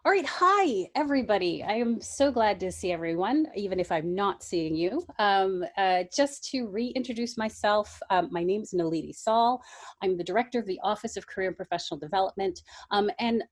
All right, hi everybody. I am so glad to see everyone, even if I'm not seeing you. Just to reintroduce myself, my name is Naledi Saul. I'm the director of the Office of Career and Professional Development, and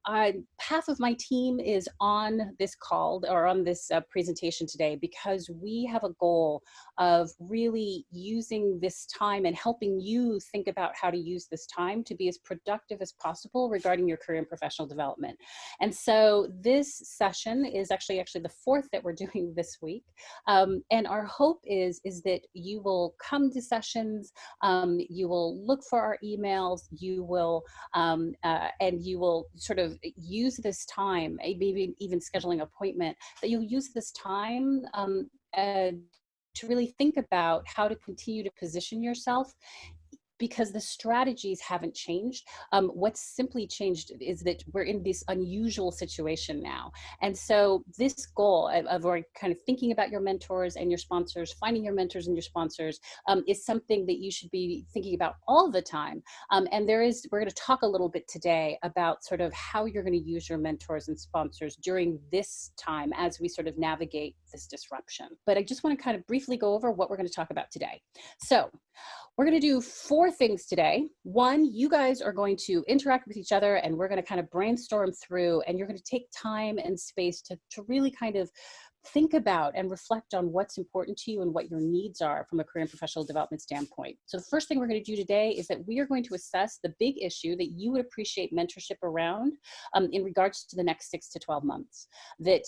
half of my team is on this call or on this presentation today because we have a goal of really using this time and helping you think about how to use this time to be as productive as possible regarding your career and professional development. And so this session is actually the fourth that we're doing this week. And our hope is that you will come to sessions, you will look for our emails, you will, and you will sort of use this time, maybe even scheduling an appointment, that you'll use this time to really think about how to continue to position yourself, because the strategies haven't changed. What's simply changed is that we're in this unusual situation now. And so this goal of kind of thinking about your mentors and your sponsors, finding your mentors and your sponsors, is something that you should be thinking about all the time. And we're going to talk a little bit today about sort of how you're going to use your mentors and sponsors during this time as we sort of navigate this disruption. But I just want to kind of briefly go over what we're going to talk about today. So we're going to do four things today. One, you guys are going to interact with each other and we're going to kind of brainstorm through, and you're going to take time and space to really kind of think about and reflect on what's important to you and what your needs are from a career and professional development standpoint. So the first thing we're going to do today is that we are going to assess the big issue that you would appreciate mentorship around in regards to the next 6 to 12 months. That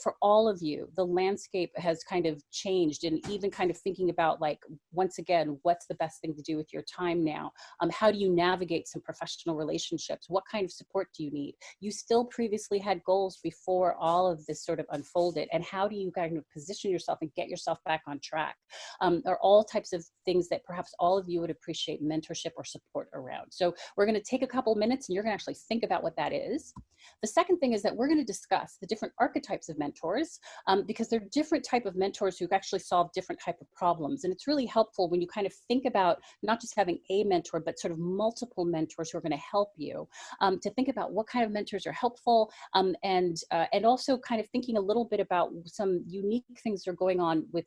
for all of you, the landscape has kind of changed, and even kind of thinking about, like, once again, what's the best thing to do with your time now? How do you navigate some professional relationships? What kind of support do you need? You still previously had goals before all of this sort of unfolded, and how do you kind of position yourself and get yourself back on track? Are all types of things that perhaps all of you would appreciate mentorship or support around. So we're going to take a couple minutes and you're going to actually think about what that is. The second thing is that we're going to discuss the different archetypes of mentors, because they're different type of mentors who actually solve different type of problems. And it's really helpful when you kind of think about not just having a mentor, but sort of multiple mentors who are going to help you, to think about what kind of mentors are helpful, and also kind of thinking a little bit about some unique things that are going on with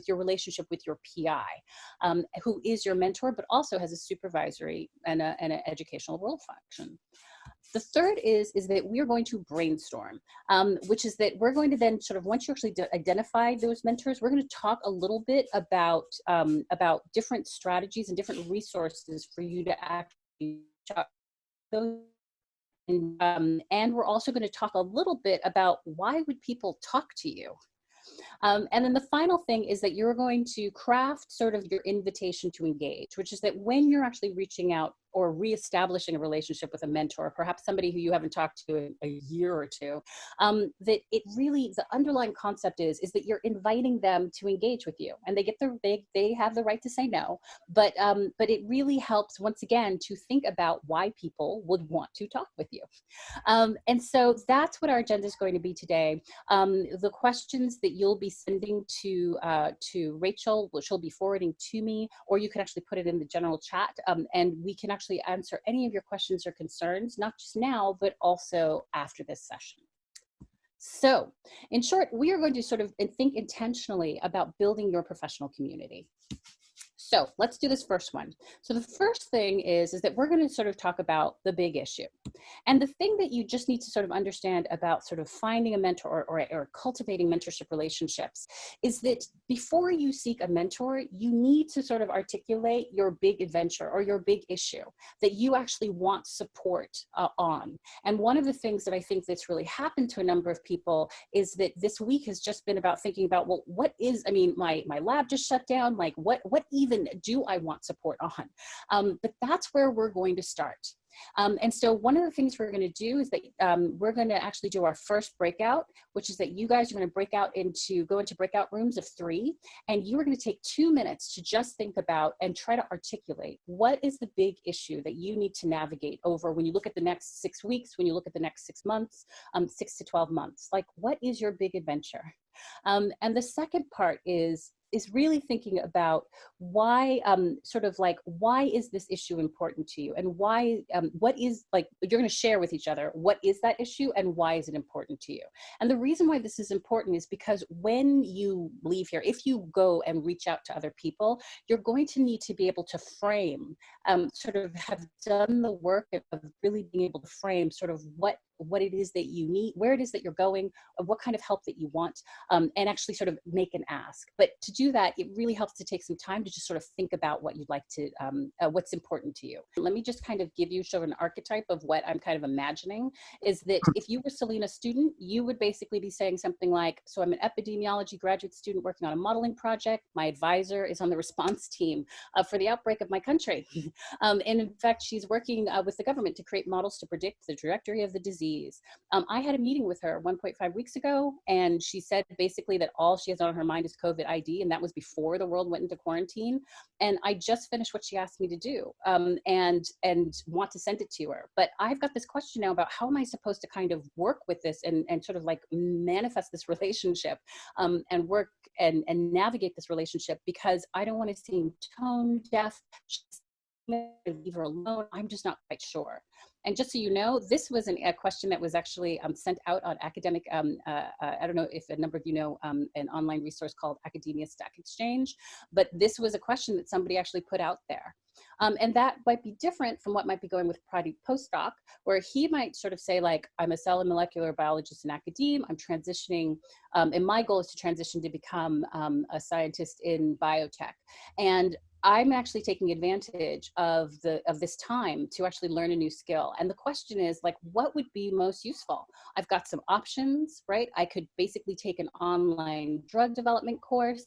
your relationship with your PI, who is your mentor, but also has a supervisory and an educational role function. The third is that we're going to brainstorm, which is that we're going to then sort of, once you actually identify those mentors, we're going to talk a little bit about different strategies and different resources for you to actually check those. And we're also going to talk a little bit about why would people talk to you. And then the final thing is that you're going to craft sort of your invitation to engage, which is that when you're actually reaching out or reestablishing a relationship with a mentor, perhaps somebody who you haven't talked to in a year or two, that it really, the underlying concept is that you're inviting them to engage with you, and they have the right to say no, but it really helps, once again, to think about why people would want to talk with you. And so that's what our agenda is going to be today. The questions that you'll be sending to Rachel, which she'll be forwarding to me, or you can actually put it in the general chat, and we can actually answer any of your questions or concerns, not just now, but also after this session. So in short, we are going to sort of think intentionally about building your professional community. So let's do this first one. So the first thing is that we're going to sort of talk about the big issue. And the thing that you just need to sort of understand about sort of finding a mentor or cultivating mentorship relationships is that before you seek a mentor, you need to sort of articulate your big adventure or your big issue that you actually want support on. And one of the things that I think that's really happened to a number of people is that this week has just been about thinking about, well, what is, I mean, my lab just shut down, like what even do I want support on? But that's where we're going to start. And so one of the things we're going to do is that we're going to actually do our first breakout, which is that you guys are going to go into breakout rooms of 3, and you are going to take 2 minutes to just think about and try to articulate what is the big issue that you need to navigate over when you look at the next 6 weeks, when you look at the next 6 months, 6 to 12 months. Like, what is your big adventure? And the second part is, is really thinking about why, sort of like, why is this issue important to you, and why, what is, like, you're going to share with each other what is that issue and why is it important to you. And the reason why this is important is because when you leave here, if you go and reach out to other people, you're going to need to be able to frame, sort of have done the work of really being able to frame sort of what it is that you need, where it is that you're going, what kind of help that you want, and actually sort of make an ask. But to do that, it really helps to take some time to just sort of think about what you'd like to, what's important to you. Let me just kind of give you sort of an archetype of what I'm kind of imagining, is that if you were Selena Student, you would basically be saying something like, so I'm an epidemiology graduate student working on a modeling project. My advisor is on the response team for the outbreak of my country. And in fact, she's working with the government to create models to predict the trajectory of the disease. I had a meeting with her 1.5 weeks ago, and she said basically that all she has on her mind is COVID ID, and that was before the world went into quarantine. And I just finished what she asked me to do, and want to send it to her. But I've got this question now about how am I supposed to kind of work with this and sort of like manifest this relationship, and work and navigate this relationship, because I don't want to seem tone deaf, leave her alone. I'm just not quite sure. And just so you know, this was a question that was actually sent out on academic, I don't know if a number of you know an online resource called Academia Stack Exchange, but this was a question that somebody actually put out there. And that might be different from what might be going with parti postdoc, where he might sort of say like, I'm a cell and molecular biologist in academia, I'm transitioning, and my goal is to transition to become a scientist in biotech. And I'm actually taking advantage of this time to actually learn a new skill. And the question is like, what would be most useful? I've got some options, right? I could basically take an online drug development course.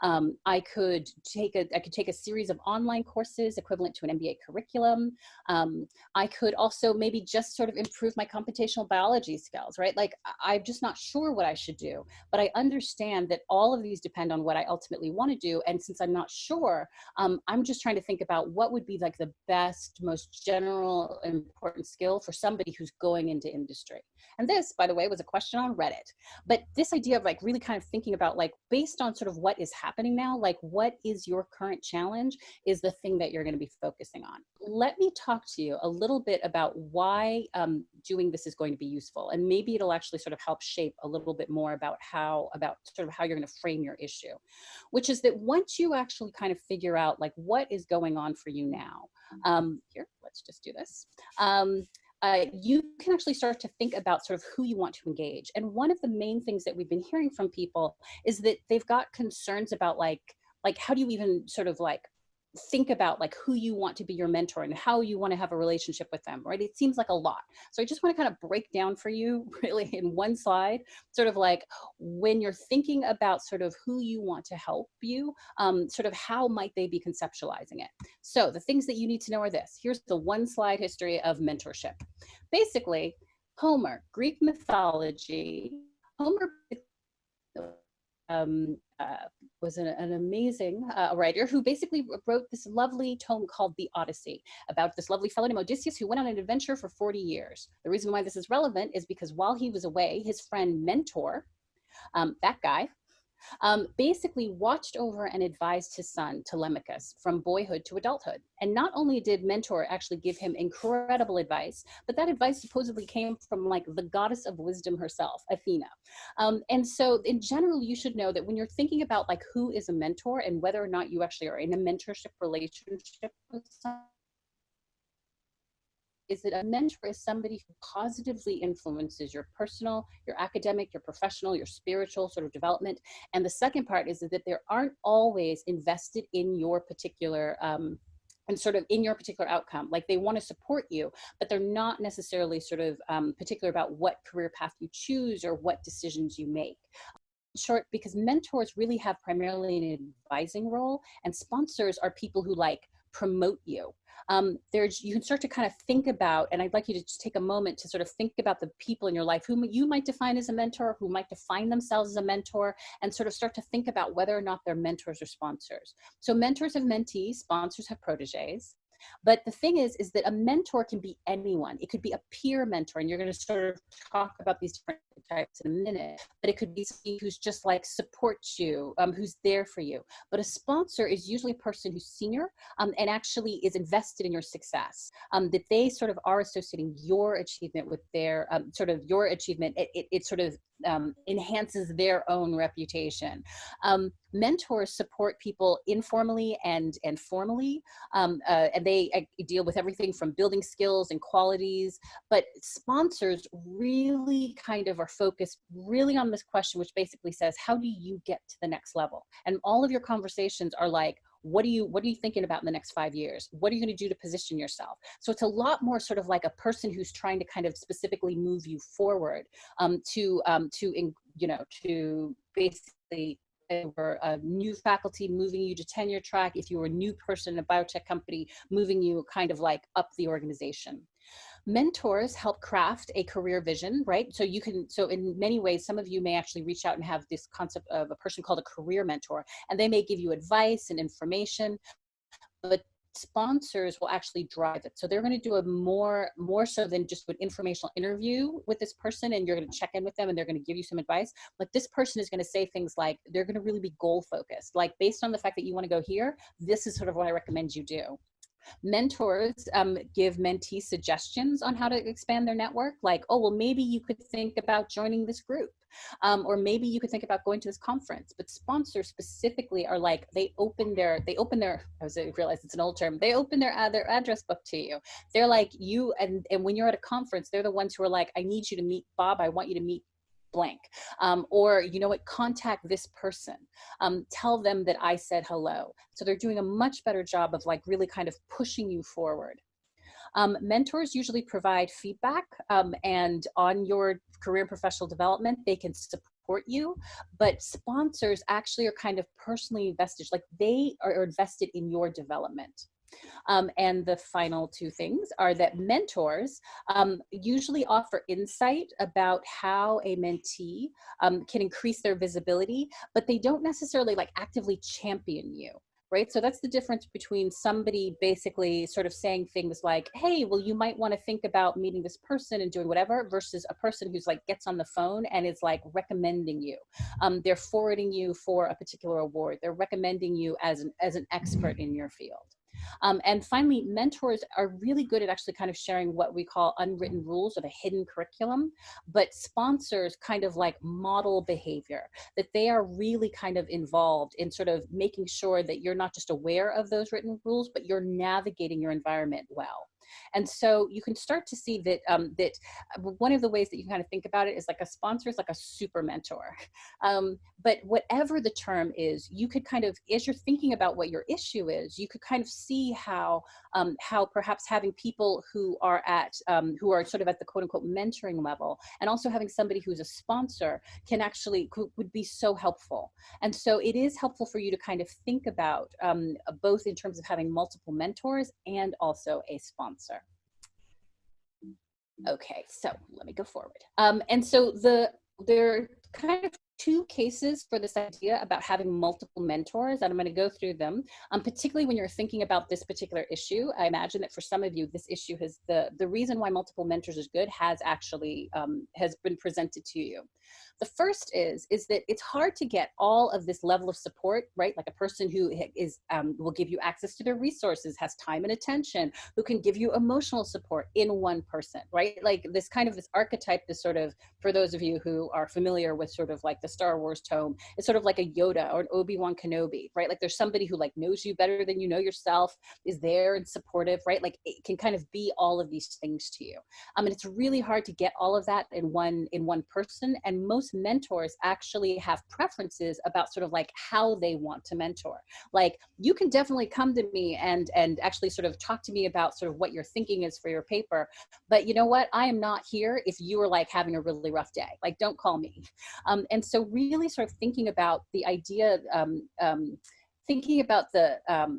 I could take a series of online courses equivalent to an MBA curriculum. I could also maybe just sort of improve my computational biology skills, right? Like I'm just not sure what I should do, but I understand that all of these depend on what I ultimately want to do. And since I'm not sure, I'm just trying to think about what would be like the best, most general important skill for somebody who's going into industry. And this, by the way, was a question on Reddit. But this idea of like really kind of thinking about like, based on sort of what is happening now, like what is your current challenge is the thing that you're going to be focusing on. Let me talk to you a little bit about why doing this is going to be useful. And maybe it'll actually sort of help shape a little bit more about sort of how you're going to frame your issue, which is that once you actually kind of figure out like what is going on for you now, here, let's just do this. You can actually start to think about sort of who you want to engage. And one of the main things that we've been hearing from people is that they've got concerns about like how do you even sort of like think about like who you want to be your mentor and how you want to have a relationship with them, right? It seems like a lot. So I just want to kind of break down for you really in one slide, sort of like when you're thinking about sort of who you want to help you, sort of how might they be conceptualizing it. So the things that you need to know are this. Here's the one slide history of mentorship. Basically, Homer, Greek mythology, Homer was an amazing writer who basically wrote this lovely tome called The Odyssey about this lovely fellow named Odysseus who went on an adventure for 40 years. The reason why this is relevant is because while he was away, his friend Mentor, that guy, basically watched over and advised his son Telemachus from boyhood to adulthood. And not only did Mentor actually give him incredible advice, but that advice supposedly came from like the goddess of wisdom herself, Athena. And so in general, you should know that when you're thinking about like who is a mentor and whether or not you actually are in a mentorship relationship with someone, is that a mentor is somebody who positively influences your personal, your academic, your professional, your spiritual sort of development. And the second part is that they aren't always invested in your particular and sort of in your particular outcome. Like they want to support you, but they're not necessarily sort of particular about what career path you choose or what decisions you make. In short, because mentors really have primarily an advising role, and sponsors are people who like promote you. You can start to kind of think about, and I'd like you to just take a moment to sort of think about the people in your life whom you might define as a mentor, who might define themselves as a mentor, and sort of start to think about whether or not they're mentors or sponsors. So mentors have mentees, sponsors have proteges. But the thing is that a mentor can be anyone. It could be a peer mentor, and you're going to sort of talk about these different types in a minute, but it could be somebody who's just like supports you, who's there for you. But a sponsor is usually a person who's senior, and actually is invested in your success, that they sort of are associating your achievement with their sort of your achievement. It sort of enhances their own reputation. Mentors support people informally and formally, and they deal with everything from building skills and qualities. But sponsors really kind of are focused really on this question, which basically says, how do you get to the next level? And all of your conversations are like, what are you thinking about in the next 5 years? What are you going to do to position yourself? So it's a lot more sort of like a person who's trying to kind of specifically move you forward, to basically, for a new faculty, moving you to tenure track. If you were a new person in a biotech company, moving you kind of like up the organization. Mentors help craft a career vision, right? So in many ways, some of you may actually reach out and have this concept of a person called a career mentor, and they may give you advice and information, but sponsors will actually drive it. So they're going to do a more so than just an informational interview with this person, and you're going to check in with them and they're going to give you some advice. But this person is going to say things like, they're going to really be goal focused. Like, based on the fact that you want to go here, this is sort of what I recommend you do. Mentors give mentees suggestions on how to expand their network, like, oh, well, maybe you could think about joining this group, or maybe you could think about going to this conference. But sponsors specifically are like, they open their I realize it's an old term, they open their address book to you. They're like, you, and when you're at a conference, they're the ones who are like, I need you to meet Bob, I want you to meet blank, or you know what, contact this person, tell them that I said hello. So they're doing a much better job of like really kind of pushing you forward. Mentors usually provide feedback, and on your career and professional development, they can support you, but sponsors actually are kind of personally invested, like they are invested in your development. And the final two things are that mentors usually offer insight about how a mentee can increase their visibility, but they don't necessarily like actively champion you. Right. So that's the difference between somebody basically sort of saying things like, hey, well, you might want to think about meeting this person and doing whatever, versus a person who's like gets on the phone and is like recommending you. They're forwarding you for a particular award. They're recommending you as an expert in your field. And finally, mentors are really good at actually kind of sharing what we call unwritten rules of a hidden curriculum, but sponsors kind of like model behavior, that they are really kind of involved in sort of making sure that you're not just aware of those written rules, but you're navigating your environment well. And so you can start to see that one of the ways that you can kind of think about it is like a sponsor is like a super mentor. But whatever the term is, you could kind of, as you're thinking about what your issue is, you could kind of see how perhaps having people who are sort of at the quote unquote mentoring level, and also having somebody who's a sponsor would be so helpful. And so it is helpful for you to kind of think about both in terms of having multiple mentors and also a sponsor. Okay, so let me go forward. And so there are kind of two cases for this idea about having multiple mentors, and I'm going to go through them, particularly when you're thinking about this particular issue. I imagine that for some of you, this issue has the reason why multiple mentors is good has actually has been presented to you. The first is that it's hard to get all of this level of support, right? Like a person who will give you access to their resources, has time and attention, who can give you emotional support in one person, right? Like this archetype, this sort of, for those of you who are familiar with sort of like the Star Wars tome, it's sort of like a Yoda or an Obi-Wan Kenobi, right? Like there's somebody who like knows you better than you know yourself, is there and supportive, right? Like it can kind of be all of these things to you. And it's really hard to get all of that in one person. And most mentors actually have preferences about sort of like how they want to mentor. Like you can definitely come to me and actually sort of talk to me about sort of what your thinking is for your paper. But you know what? I am not here if you are like having a really rough day. Like don't call me. And so really sort of thinking about the idea, thinking about the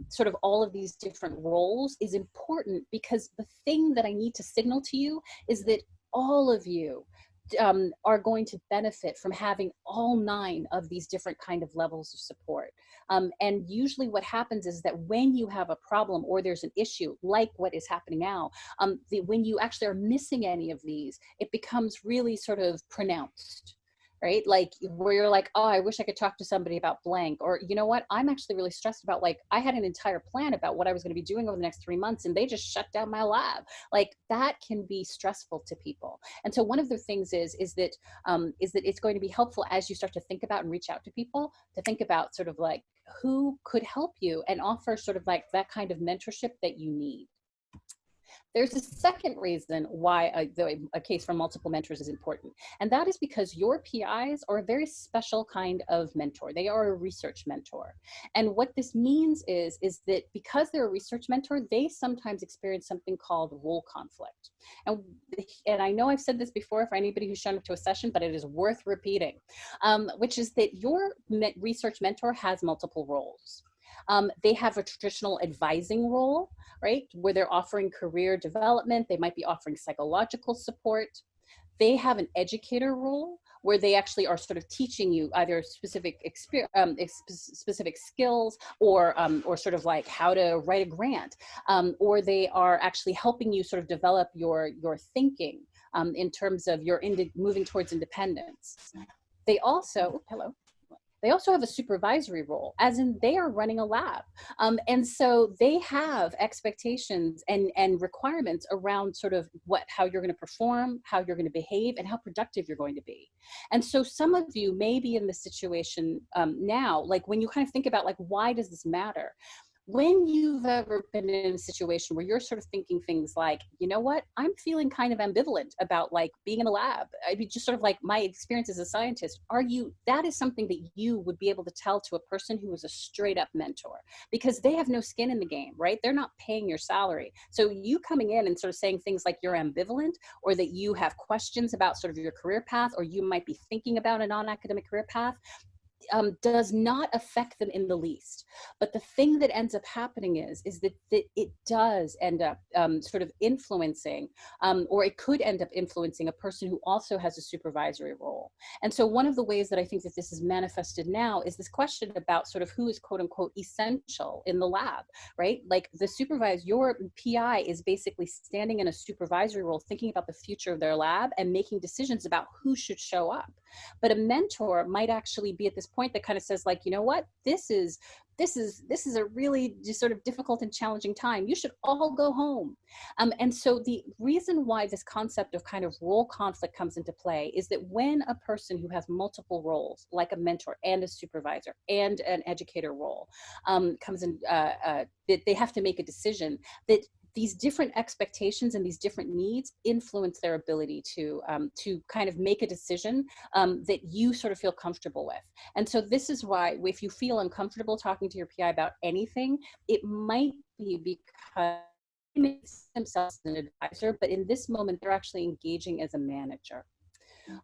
sort of all of these different roles is important, because the thing that I need to signal to you is that all of you are going to benefit from having all 9 of these different kind of levels of support. And usually what happens is that when you have a problem or there's an issue like what is happening now, when you actually are missing any of these, it becomes really sort of pronounced. Right? Like where you're like, oh, I wish I could talk to somebody about blank, or you know what, I'm actually really stressed about, like, I had an entire plan about what I was going to be doing over the next 3 months and they just shut down my lab. Like that can be stressful to people. And so one of the things is that it's going to be helpful as you start to think about and reach out to people, to think about sort of like who could help you and offer sort of like that kind of mentorship that you need. There's a second reason why a case for multiple mentors is important, and that is because your PIs are a very special kind of mentor. They are a research mentor. And what this means is that because they're a research mentor, they sometimes experience something called role conflict. And I know I've said this before for anybody who's shown up to a session, but it is worth repeating, which is that your research mentor has multiple roles. They have a traditional advising role, right, where they're offering career development. They might be offering psychological support. They have an educator role where they actually are sort of teaching you either specific specific skills, or sort of like how to write a grant, or they are actually helping you sort of develop your thinking in terms of your moving towards independence. They also, hello. They also have a supervisory role, as in they are running a lab. And so they have expectations and requirements around sort of how you're going to perform, how you're going to behave, and how productive you're going to be. And so some of you may be in this situation now, like when you kind of think about like, why does this matter? When you've ever been in a situation where you're sort of thinking things like, you know what, I'm feeling kind of ambivalent about like being in a lab. I mean, just sort of like my experience as a scientist, that is something that you would be able to tell to a person who is a straight up mentor, because they have no skin in the game, right? They're not paying your salary. So you coming in and sort of saying things like you're ambivalent, or that you have questions about sort of your career path, or you might be thinking about a non-academic career path, does not affect them in the least. But the thing that ends up happening is that it does end up sort of influencing, or it could end up influencing a person who also has a supervisory role. And so one of the ways that I think that this is manifested now is this question about sort of who is quote unquote essential in the lab, right? Like your PI is basically standing in a supervisory role, thinking about the future of their lab and making decisions about who should show up. But a mentor might actually be at this point that kind of says like, you know what, this is a really just sort of difficult and challenging time. You should all go home. And so the reason why this concept of kind of role conflict comes into play is that when a person who has multiple roles, like a mentor and a supervisor and an educator role, comes in, that they have to make a decision, that these different expectations and these different needs influence their ability to kind of make a decision that you sort of feel comfortable with. And so this is why if you feel uncomfortable talking to your PI about anything, it might be because they make themselves an advisor, but in this moment, they're actually engaging as a manager.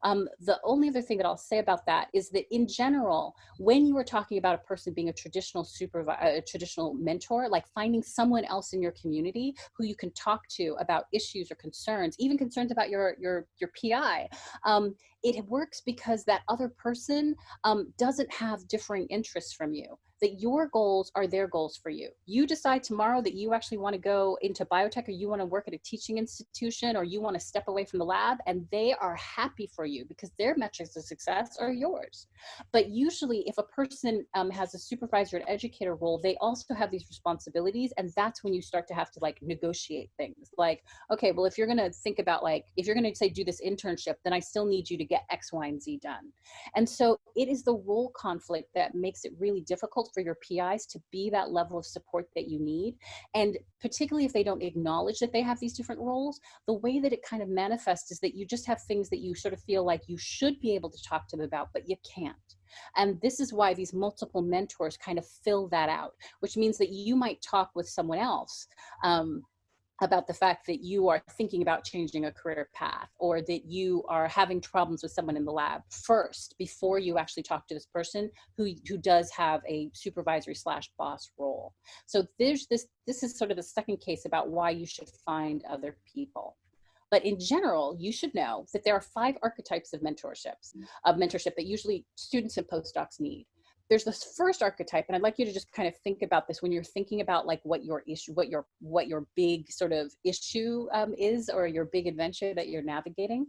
The only other thing that I'll say about that is that in general, when you are talking about a person being a traditional traditional mentor, like finding someone else in your community who you can talk to about issues or concerns, even concerns about your PI, it works because that other person doesn't have differing interests from you, that your goals are their goals for you. You decide tomorrow that you actually want to go into biotech, or you want to work at a teaching institution, or you want to step away from the lab, and they are happy for you because their metrics of success are yours. But usually if a person has a supervisor and educator role, they also have these responsibilities, and that's when you start to have to like negotiate things like, okay, well, if you're going to think about like, if you're going to say do this internship, then I still need you to get X, Y, and Z done. And so it is the role conflict that makes it really difficult for your PIs to be that level of support that you need. And particularly if they don't acknowledge that they have these different roles, the way that it kind of manifests is that you just have things that you sort of feel like you should be able to talk to them about, but you can't. And this is why these multiple mentors kind of fill that out, which means that you might talk with someone else about the fact that you are thinking about changing a career path, or that you are having problems with someone in the lab first before you actually talk to this person who does have a supervisory / boss role. So this is sort of the second case about why you should find other people. But in general, you should know that there are 5 archetypes of mentorship that usually students and postdocs need. There's this first archetype, and I'd like you to just kind of think about this when you're thinking about like what your issue, what your big sort of issue is, or your big adventure that you're navigating,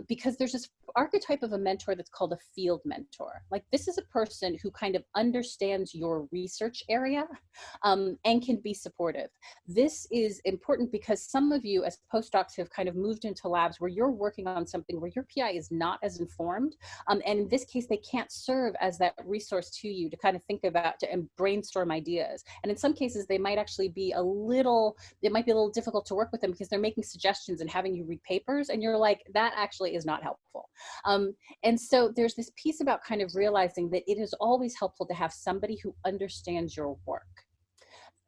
because there's this archetype of a mentor that's called a field mentor. Like this is a person who kind of understands your research area and can be supportive. This is important because some of you as postdocs have kind of moved into labs where you're working on something where your PI is not as informed. And in this case, they can't serve as that resource to you to kind of think about and brainstorm ideas. And in some cases, they might actually be it might be a little difficult to work with them because they're making suggestions and having you read papers. And you're like, that actually is not helpful. And so there's this piece about kind of realizing that it is always helpful to have somebody who understands your work.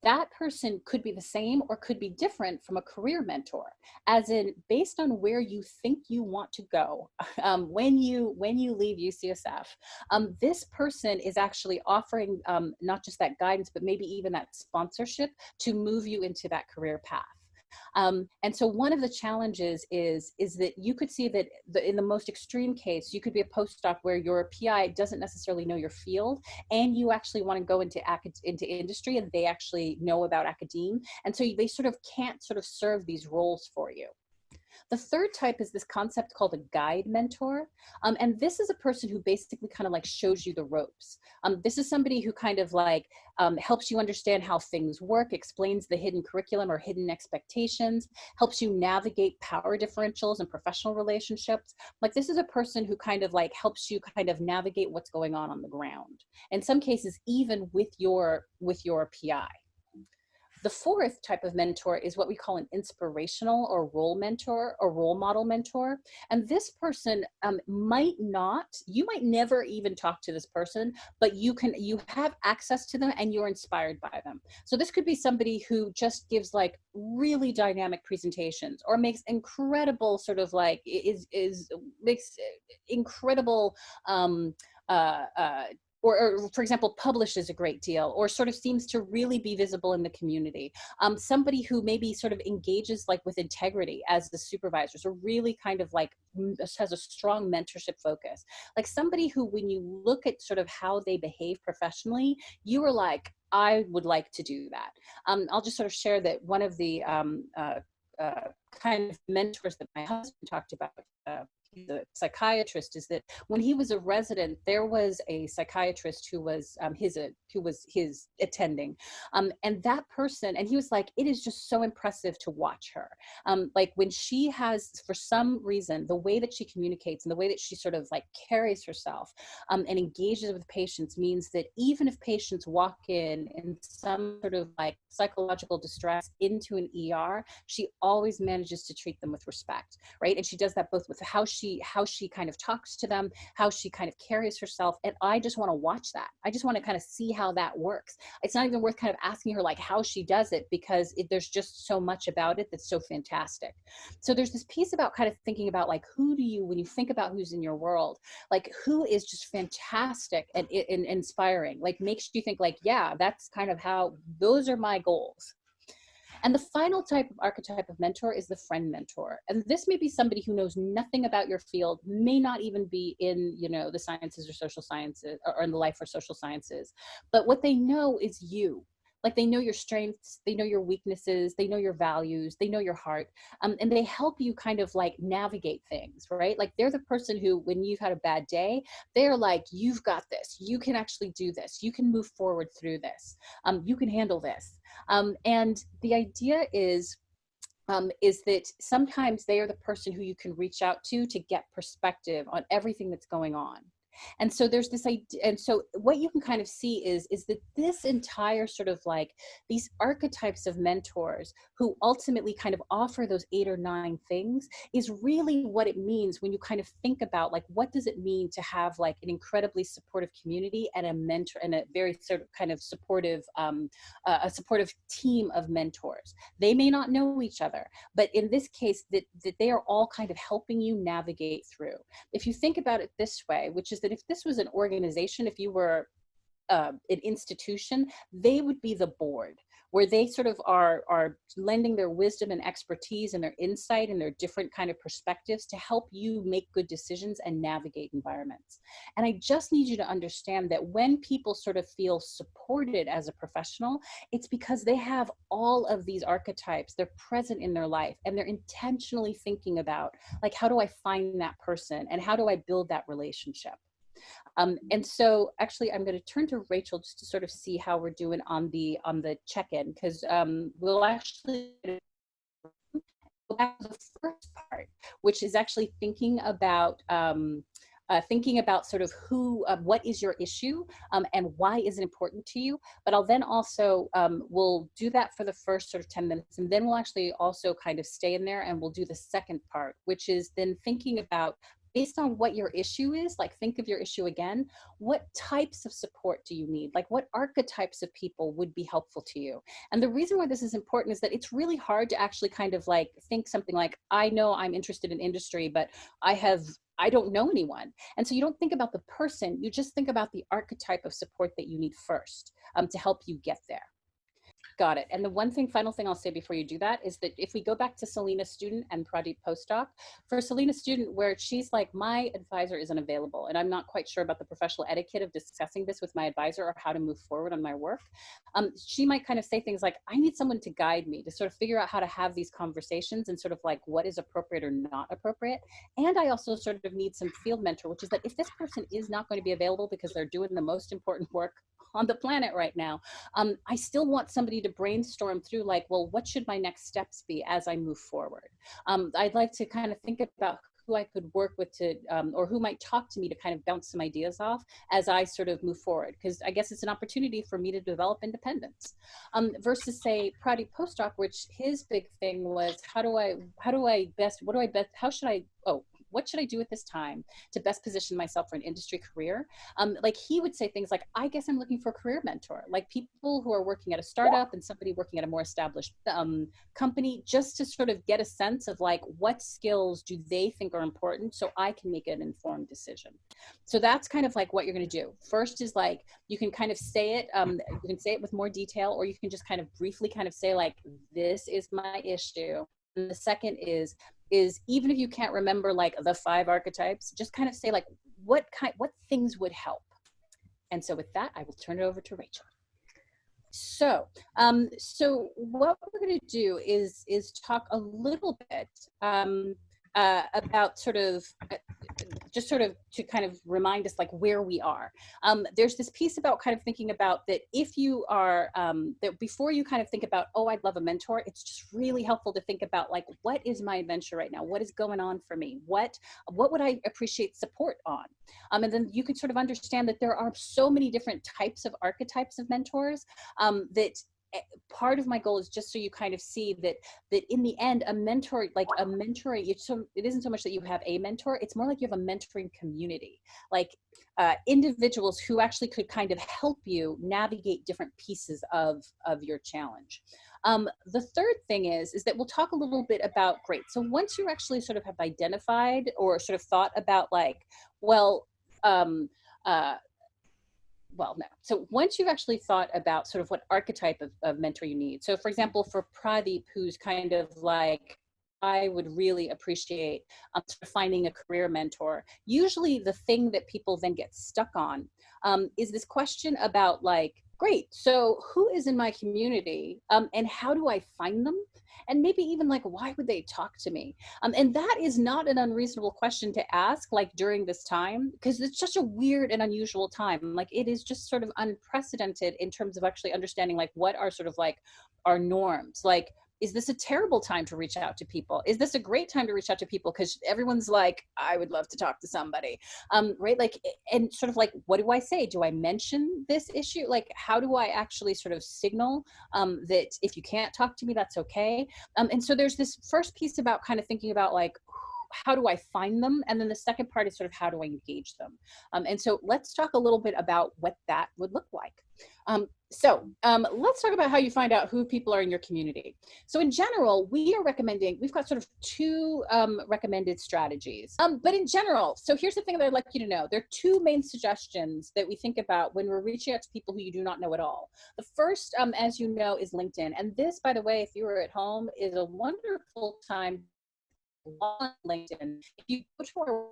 That person could be the same or could be different from a career mentor, as in based on where you think you want to go when you leave UCSF. This person is actually offering not just that guidance, but maybe even that sponsorship to move you into that career path. And so one of the challenges is that you could see that in the most extreme case, you could be a postdoc where your PI doesn't necessarily know your field, and you actually want to go into industry, and they actually know about academe. And so they sort of can't sort of serve these roles for you. The third type is this concept called a guide mentor. And this is a person who basically kind of like shows you the ropes. This is somebody who kind of like helps you understand how things work, explains the hidden curriculum or hidden expectations, helps you navigate power differentials and professional relationships. Like this is a person who kind of like helps you kind of navigate what's going on the ground. In some cases, even with your PI. The fourth type of mentor is what we call an inspirational or role mentor or role model mentor. And this person you might never even talk to this person, but you have access to them and you're inspired by them. So this could be somebody who just gives like really dynamic presentations or makes incredible sort of like, makes incredible, or for example, publishes a great deal, or sort of seems to really be visible in the community. Somebody who maybe sort of engages like with integrity as the supervisor, so really kind of like has a strong mentorship focus. Like somebody who, when you look at sort of how they behave professionally, you are like, I would like to do that. I'll just sort of share that one of the kind of mentors that my husband talked about, he's a psychiatrist, is that when he was a resident, there was a psychiatrist who was his attending, and that person, and he was like, it is just so impressive to watch her. Like when she has, for some reason, the way that she communicates and the way that she sort of like carries herself and engages with patients means that even if patients walk in some sort of like psychological distress into an ER, she always manages to treat them with respect, right? And she does that both with how she kind of talks to them, how she kind of carries herself. And I just want to watch that. I just want to kind of see how that works. It's not even worth kind of asking her like how she does it, because there's just so much about it that's so fantastic. So there's this piece about kind of thinking about like, when you think about who's in your world, like who is just fantastic and inspiring, like makes you think like, yeah, that's kind of how, those are my goals. And the final archetype of mentor is the friend mentor. And this may be somebody who knows nothing about your field, may not even be in, the sciences or social sciences, or in the life or social sciences. But what they know is you. Like they know your strengths, they know your weaknesses, they know your values, they know your heart, and they help you kind of like navigate things, right? Like they're the person who, when you've had a bad day, they're like, you've got this, you can actually do this, you can move forward through this, you can handle this. And the idea is that sometimes they are the person who you can reach out to get perspective on everything that's going on. And so there's this idea, and so what you can kind of see is that this entire sort of like these archetypes of mentors who ultimately kind of offer those 8 or 9 things is really what it means when you kind of think about like, what does it mean to have like an incredibly supportive community and a mentor and a very sort of kind of supportive, a supportive team of mentors. They may not know each other, but in this case that they are all kind of helping you navigate through. If you think about it this way, which is that if this was an organization, if you were an institution, they would be the board, where they sort of are lending their wisdom and expertise and their insight and their different kind of perspectives to help you make good decisions and navigate environments. And I just need you to understand that when people sort of feel supported as a professional, it's because they have all of these archetypes, they're present in their life, and they're intentionally thinking about, like, how do I find that person and how do I build that relationship? And so actually I'm going to turn to Rachel just to sort of see how we're doing on the check-in, because we'll actually go back to the first part, which is actually thinking about sort of what is your issue, and why is it important to you. But I'll then also, we'll do that for the first sort of 10 minutes, and then we'll actually also kind of stay in there and we'll do the second part, which is then thinking about, based on what your issue is, like think of your issue again, what types of support do you need? Like what archetypes of people would be helpful to you? And the reason why this is important is that it's really hard to actually kind of like think something like, I know I'm interested in industry, but I don't know anyone. And so you don't think about the person, you just think about the archetype of support that you need first, to help you get there. Got it. And the final thing I'll say before you do that is that if we go back to Selena Student and Pradeep Postdoc, for Selena Student, where she's like, my advisor isn't available, and I'm not quite sure about the professional etiquette of discussing this with my advisor or how to move forward on my work, she might kind of say things like, I need someone to guide me to sort of figure out how to have these conversations and sort of like what is appropriate or not appropriate. And I also sort of need some field mentor, which is that if this person is not going to be available because they're doing the most important work on the planet right now, I still want somebody to brainstorm through, like, well, what should my next steps be as I move forward? I'd like to kind of think about who I could work with to, or who might talk to me to kind of bounce some ideas off as I sort of move forward. Because I guess it's an opportunity for me to develop independence. Versus say Pradeep Postdoc, which his big thing was, what should I do at this time to best position myself for an industry career? Like he would say things like, I guess I'm looking for a career mentor, like people who are working at a startup and somebody working at a more established company, just to sort of get a sense of like, what skills do they think are important so I can make an informed decision. So that's kind of like what you're going to do. First is like, you can kind of say it, you can say it with more detail, or you can just kind of briefly kind of say like, this is my issue. And the second is even if you can't remember like the 5 archetypes, just kind of say like, what things would help. And so with that, I will turn it over to Rachel. So, so what we're going to do is talk a little bit about sort of just sort of to kind of remind us like where we are. There's this piece about kind of thinking about that if you are, that before you kind of think about, oh, I'd love a mentor, it's just really helpful to think about like, what is my adventure right now? What is going on for me? What would I appreciate support on? And then you could sort of understand that there are so many different types of archetypes of mentors, that part of my goal is just so you kind of see that in the end, a mentor, like a mentoring, it isn't so much that you have a mentor, it's more like you have a mentoring community, like individuals who actually could kind of help you navigate different pieces of your challenge. The third thing is that we'll talk a little bit about, great, so once you actually sort of have identified or sort of thought about like, well, no. So once you've actually thought about sort of what archetype of mentor you need. So for example, for Pradeep, who's kind of like, I would really appreciate sort of finding a career mentor. Usually the thing that people then get stuck on is this question about like, great, so who is in my community and how do I find them? And maybe even like, why would they talk to me? And that is not an unreasonable question to ask like during this time, because it's such a weird and unusual time. Like it is just sort of unprecedented in terms of actually understanding like what are sort of like our norms. Like, is this a terrible time to reach out to people? Is this a great time to reach out to people? Because everyone's like, I would love to talk to somebody, right? Like, and sort of like, what do I say? Do I mention this issue? Like, how do I actually sort of signal that if you can't talk to me, that's okay? And so there's this first piece about kind of thinking about like, how do I find them? And then the second part is sort of how do I engage them? And so let's talk a little bit about what that would look like. Let's talk about how you find out who people are in your community. So in general, we are recommending, we've got sort of two recommended strategies. But in general, so here's the thing that I'd like you to know. There are two main suggestions that we think about when we're reaching out to people who you do not know at all. The first, as you know, is LinkedIn. And this, by the way, if you were at home, is a wonderful time on LinkedIn. If you go to our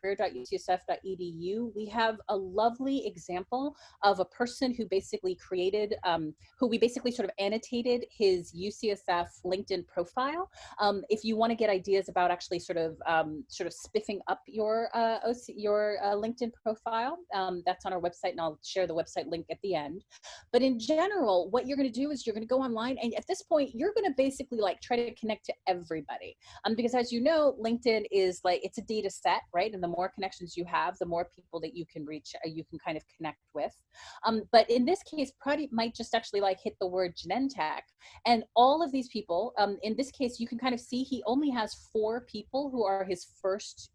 career.ucsf.edu, we have a lovely example of a person who basically created, who we basically sort of annotated his UCSF LinkedIn profile. If you want to get ideas about actually sort of spiffing up your LinkedIn profile, that's on our website, and I'll share the website link at the end. But in general, what you're going to do is you're going to go online, and at this point, you're going to basically like try to connect to everybody, because as you know, LinkedIn is like, it's a data set, right? And the more connections you have, the more people that you can reach, you can kind of connect with. But in this case, Prati might just actually like hit the word Genentech, and all of these people, in this case, you can kind of see he only has 4 people who are his first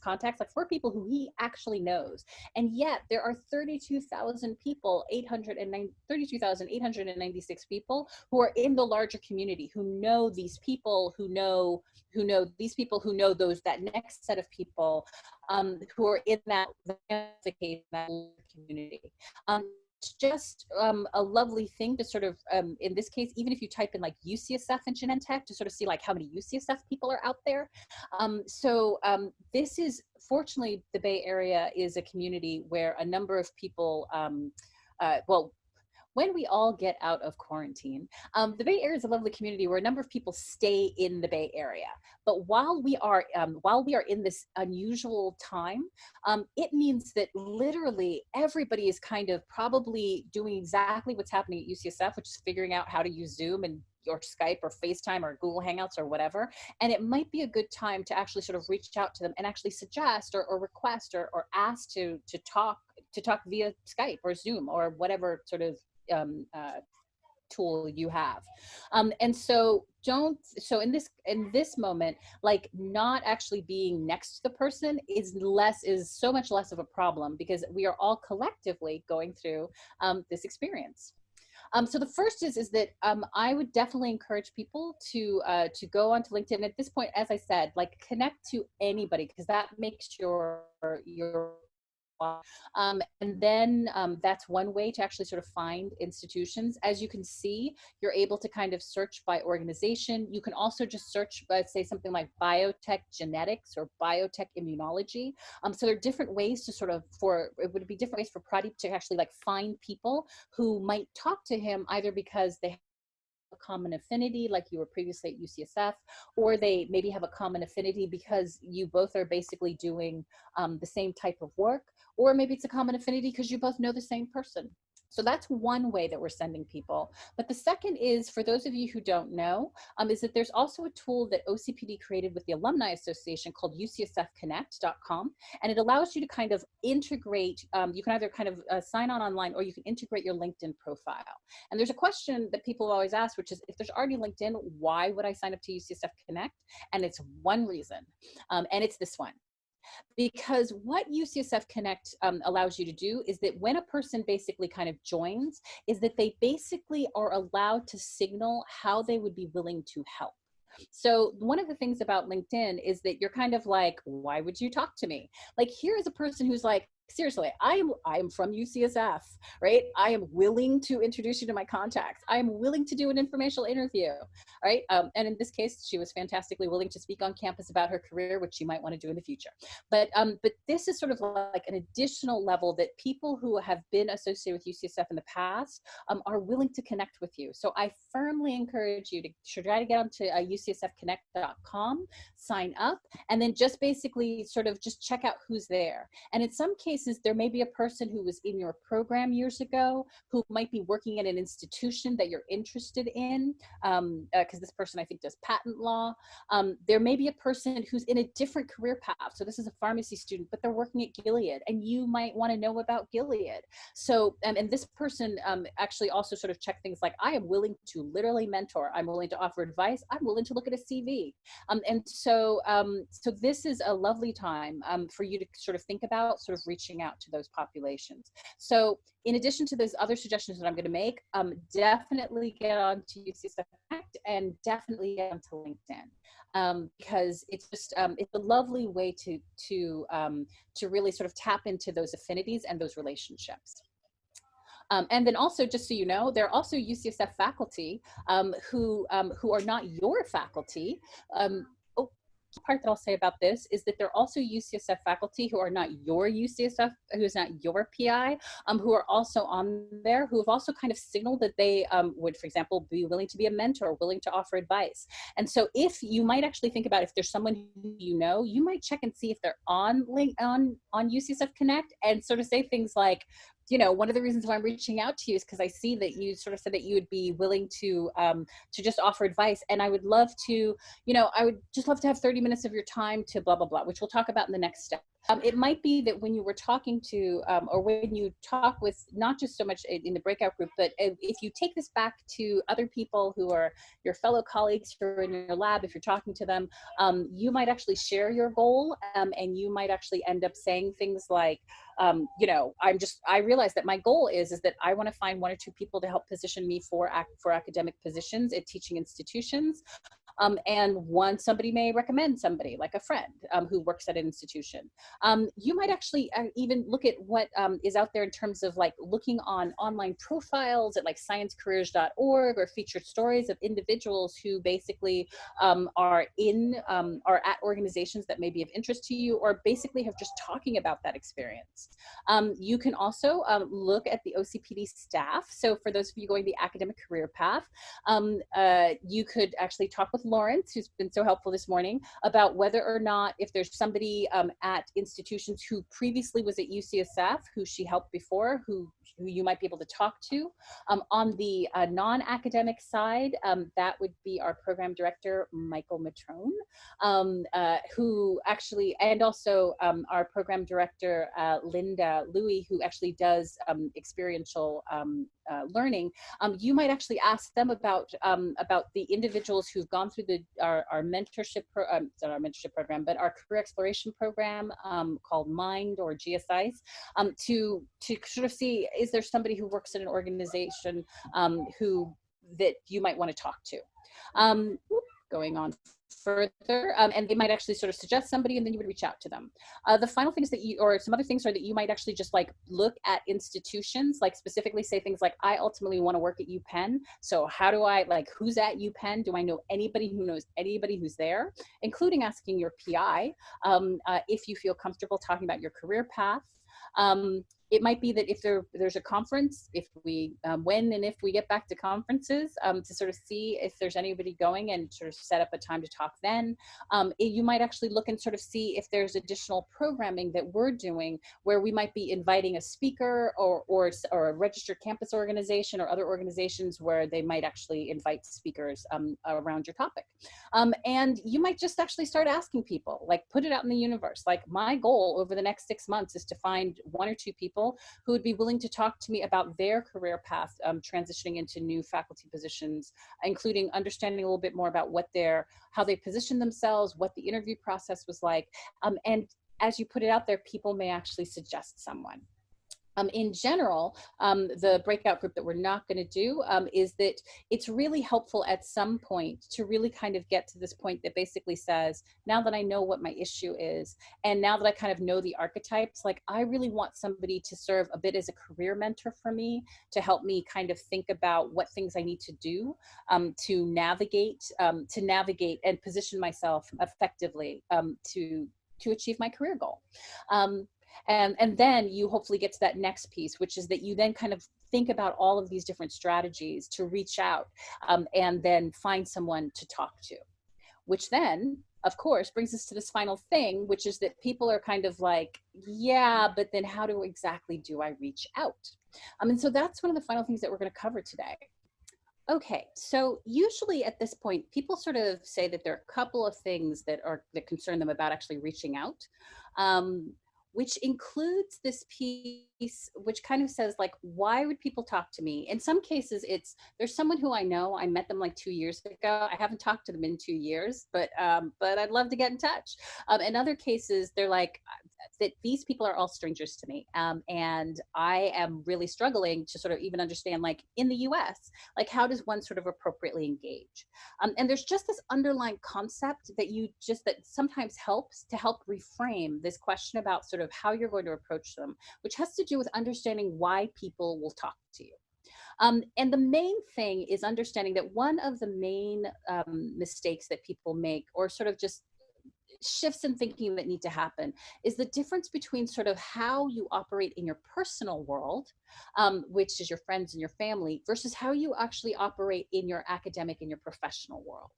contacts, like 4 people who he actually knows. And yet there are 32,000 people, 32,896 people who are in the larger community, who know these people, who know these people, who know that next set of people, who are in that community. It's just a lovely thing to sort of, in this case, even if you type in like UCSF and Genentech, to sort of see like how many UCSF people are out there. This is, fortunately, the Bay Area is a community where a number of people, when we all get out of quarantine, the Bay Area is a lovely community where a number of people stay in the Bay Area. But while we are in this unusual time, it means that literally everybody is kind of probably doing exactly what's happening at UCSF, which is figuring out how to use Zoom and or Skype or FaceTime or Google Hangouts or whatever. And it might be a good time to actually sort of reach out to them and actually suggest or request or ask to talk via Skype or Zoom or whatever sort of tool you have. And so in this moment, like not actually being next to the person is so much less of a problem, because we are all collectively going through this experience. So the first is that I would definitely encourage people to go onto LinkedIn. At this point, as I said, like connect to anybody, because that makes your and then that's one way to actually sort of find institutions. As you can see, you're able to kind of search by organization. You can also just search by, say, something like biotech genetics or biotech immunology. So there are different ways to sort of, it would be different ways for Prati to actually like find people who might talk to him, either because they a common affinity, like you were previously at UCSF, or they maybe have a common affinity because you both are basically doing the same type of work, or maybe it's a common affinity because you both know the same person. So that's one way that we're sending people. But the second is, for those of you who don't know, is that there's also a tool that OCPD created with the Alumni Association called UCSFconnect.com. And it allows you to kind of integrate, you can either kind of sign on online, or you can integrate your LinkedIn profile. And there's a question that people always ask, which is, if there's already LinkedIn, why would I sign up to UCSF Connect? And it's one reason, and it's this one. Because what UCSF Connect allows you to do is that when a person basically kind of joins, is that they basically are allowed to signal how they would be willing to help. So one of the things about LinkedIn is that you're kind of like, why would you talk to me? Like, here is a person who's like, seriously, I am from UCSF, right? I am willing to introduce you to my contacts. I am willing to do an informational interview, right? And in this case, she was fantastically willing to speak on campus about her career, which she might want to do in the future. But this is sort of like an additional level that people who have been associated with UCSF in the past are willing to connect with you. So I firmly encourage you to try to get onto UCSFconnect.com, sign up, and then just basically sort of just check out who's there. And in some cases, cases, there may be a person who was in your program years ago who might be working at an institution that you're interested in, because this person I think does patent law. There may be a person who's in a different career path. So this is a pharmacy student, but they're working at Gilead, and you might want to know about Gilead. So, and this person actually also sort of check things like, I am willing to literally mentor. I'm willing to offer advice. I'm willing to look at a CV. So this is a lovely time for you to sort of think about sort of reaching out to those populations. So in addition to those other suggestions that I'm going to make, definitely get on to UCSF Connect and definitely get onto LinkedIn. Because it's just it's a lovely way to really sort of tap into those affinities and those relationships. And then also, just so you know, there are also UCSF faculty who are not your faculty. Part that I'll say about this is that there are also UCSF faculty who are not your UCSF, who's not your PI, who are also on there, who have also kind of signaled that they would, for example, be willing to be a mentor, willing to offer advice. And so if you might actually think about, if there's someone who you know, you might check and see if they're on UCSF Connect and sort of say things like, you know, one of the reasons why I'm reaching out to you is because I see that you sort of said that you would be willing to just offer advice. And I would love to, you know, I would just love to have 30 minutes of your time to blah, blah, blah, which we'll talk about in the next step. It might be that when you were talking to, or when you talk with, not just so much in the breakout group, but if you take this back to other people who are your fellow colleagues who are in your lab, if you're talking to them, you might actually share your goal, and you might actually end up saying things like, you know, I realize that my goal is that I want to find 1 or 2 people to help position me for academic positions at teaching institutions. And somebody may recommend somebody like a friend who works at an institution. You might actually even look at what is out there in terms of like looking on online profiles at like sciencecareers.org or featured stories of individuals who basically are at organizations that may be of interest to you, or basically have just talking about that experience. You can also look at the OCPD staff. So for those of you going the academic career path, you could actually talk with Lawrence, who's been so helpful this morning, about whether or not, if there's somebody at institutions who previously was at UCSF, who she helped before, who you might be able to talk to. On the non-academic side, that would be our program director, Michael Matrone, who actually, and also our program director, Linda Louie, who actually does experiential learning. You might actually ask them about the individuals who've gone through our mentorship not our mentorship program, but our career exploration program called MIND or GSIs, to sort of see, is there somebody who works in an organization that you might want to talk to. Going on further, and they might actually sort of suggest somebody, and then you would reach out to them. The final thing is that or some other things are that you might actually just like look at institutions, like specifically say things like, I ultimately want to work at UPenn. So how do I, like, who's at UPenn? Do I know anybody who knows anybody who's there? Including asking your PI if you feel comfortable talking about your career path. It might be that if there's a conference, if we, when and if we get back to conferences, to sort of see if there's anybody going and sort of set up a time to talk then. You might actually look and sort of see if there's additional programming that we're doing where we might be inviting a speaker or a registered campus organization or other organizations where they might actually invite speakers around your topic. And you might just actually start asking people, like put it out in the universe. Like my goal over the next 6 months is to find 1 or 2 people who would be willing to talk to me about their career path, transitioning into new faculty positions, including understanding a little bit more about how they position themselves, what the interview process was like. And as you put it out there, people may actually suggest someone. In general, the breakout group that we're not going to do is that it's really helpful at some point to really kind of get to this point that basically says, now that I know what my issue is, and now that I kind of know the archetypes, like I really want somebody to serve a bit as a career mentor for me, to help me kind of think about what things I need to do to navigate and position myself effectively to achieve my career goal. And then you hopefully get to that next piece, which is that you then kind of think about all of these different strategies to reach out and then find someone to talk to, which then of course, brings us to this final thing, which is that people are kind of like, yeah, but then how do exactly do I reach out? And so that's one of the final things that we're going to cover today. Okay, so usually at this point, people sort of say that there are a couple of things that concern them about actually reaching out, um, which includes this piece, which kind of says like, why would people talk to me? In some cases, it's there's someone who I know. I met them like 2 years ago. I haven't talked to them in 2 years, but I'd love to get in touch. In other cases, they're like that these people are all strangers to me, and I am really struggling to sort of even understand, like in the U.S. like how does one sort of appropriately engage, and there's just this underlying concept that sometimes helps to help reframe this question about sort of how you're going to approach them, which has to do with understanding why people will talk to you. And the main thing is understanding that one of the main mistakes that people make, or sort of just shifts in thinking that need to happen, is the difference between sort of how you operate in your personal world, which is your friends and your family, versus how you actually operate in your academic and your professional world.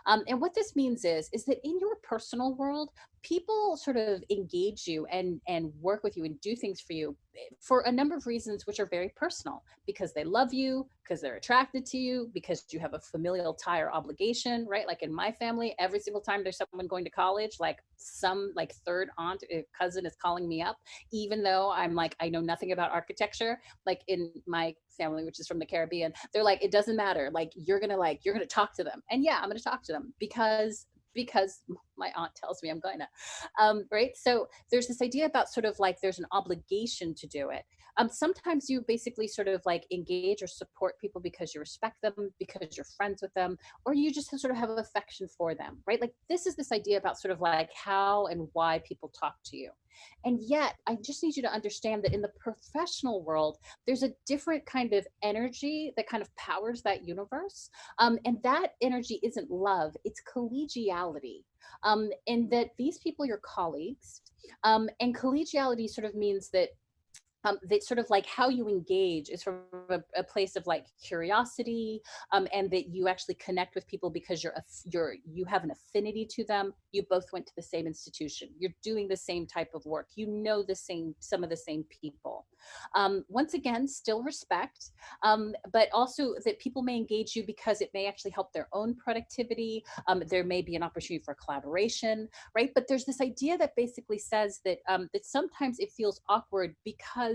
And what this means is that in your personal world, people sort of engage you and work with you and do things for you for a number of reasons which are very personal, because they love you, because they're attracted to you, because you have a familial tie or obligation, right? Like in my family, every single time there's someone going to college, like some like third aunt cousin is calling me up, even though I'm like, I know nothing about architecture. Like in my family, which is from the Caribbean, they're like, it doesn't matter, like you're gonna talk to them. And yeah, I'm gonna talk to them because my aunt tells me I'm going to, right? So there's this idea about sort of like there's an obligation to do it. Sometimes you basically sort of like engage or support people because you respect them, because you're friends with them, or you just sort of have affection for them, right? Like this is this idea about sort of like how and why people talk to you. And yet, I just need you to understand that in the professional world, there's a different kind of energy that kind of powers that universe. And that energy isn't love, it's collegiality. And that these people, your colleagues, and collegiality sort of means that sort of like how you engage is from a place of like curiosity, and that you actually connect with people because you have an affinity to them. You both went to the same institution, you're doing the same type of work, you know some of the same people. Once again, still respect, but also that people may engage you because it may actually help their own productivity. There may be an opportunity for collaboration, right? But there's this idea that basically says that sometimes it feels awkward because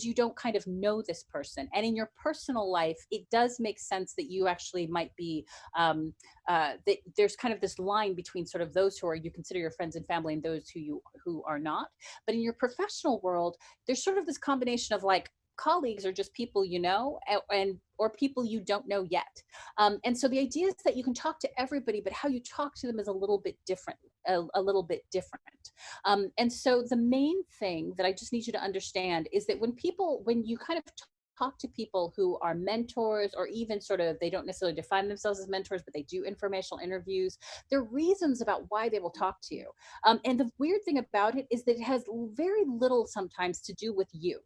you don't kind of know this person, and in your personal life, it does make sense that you actually might be that there's kind of this line between sort of those who are you consider your friends and family and those who are not. But in your professional world, there's sort of this combination of like colleagues are just people you know, and or people you don't know yet. And so the idea is that you can talk to everybody, but how you talk to them is a little bit different, a little bit different. And so the main thing that I just need you to understand is that when you kind of talk to people who are mentors, or even sort of, they don't necessarily define themselves as mentors, but they do informational interviews, there are reasons about why they will talk to you. And the weird thing about it is that it has very little sometimes to do with you.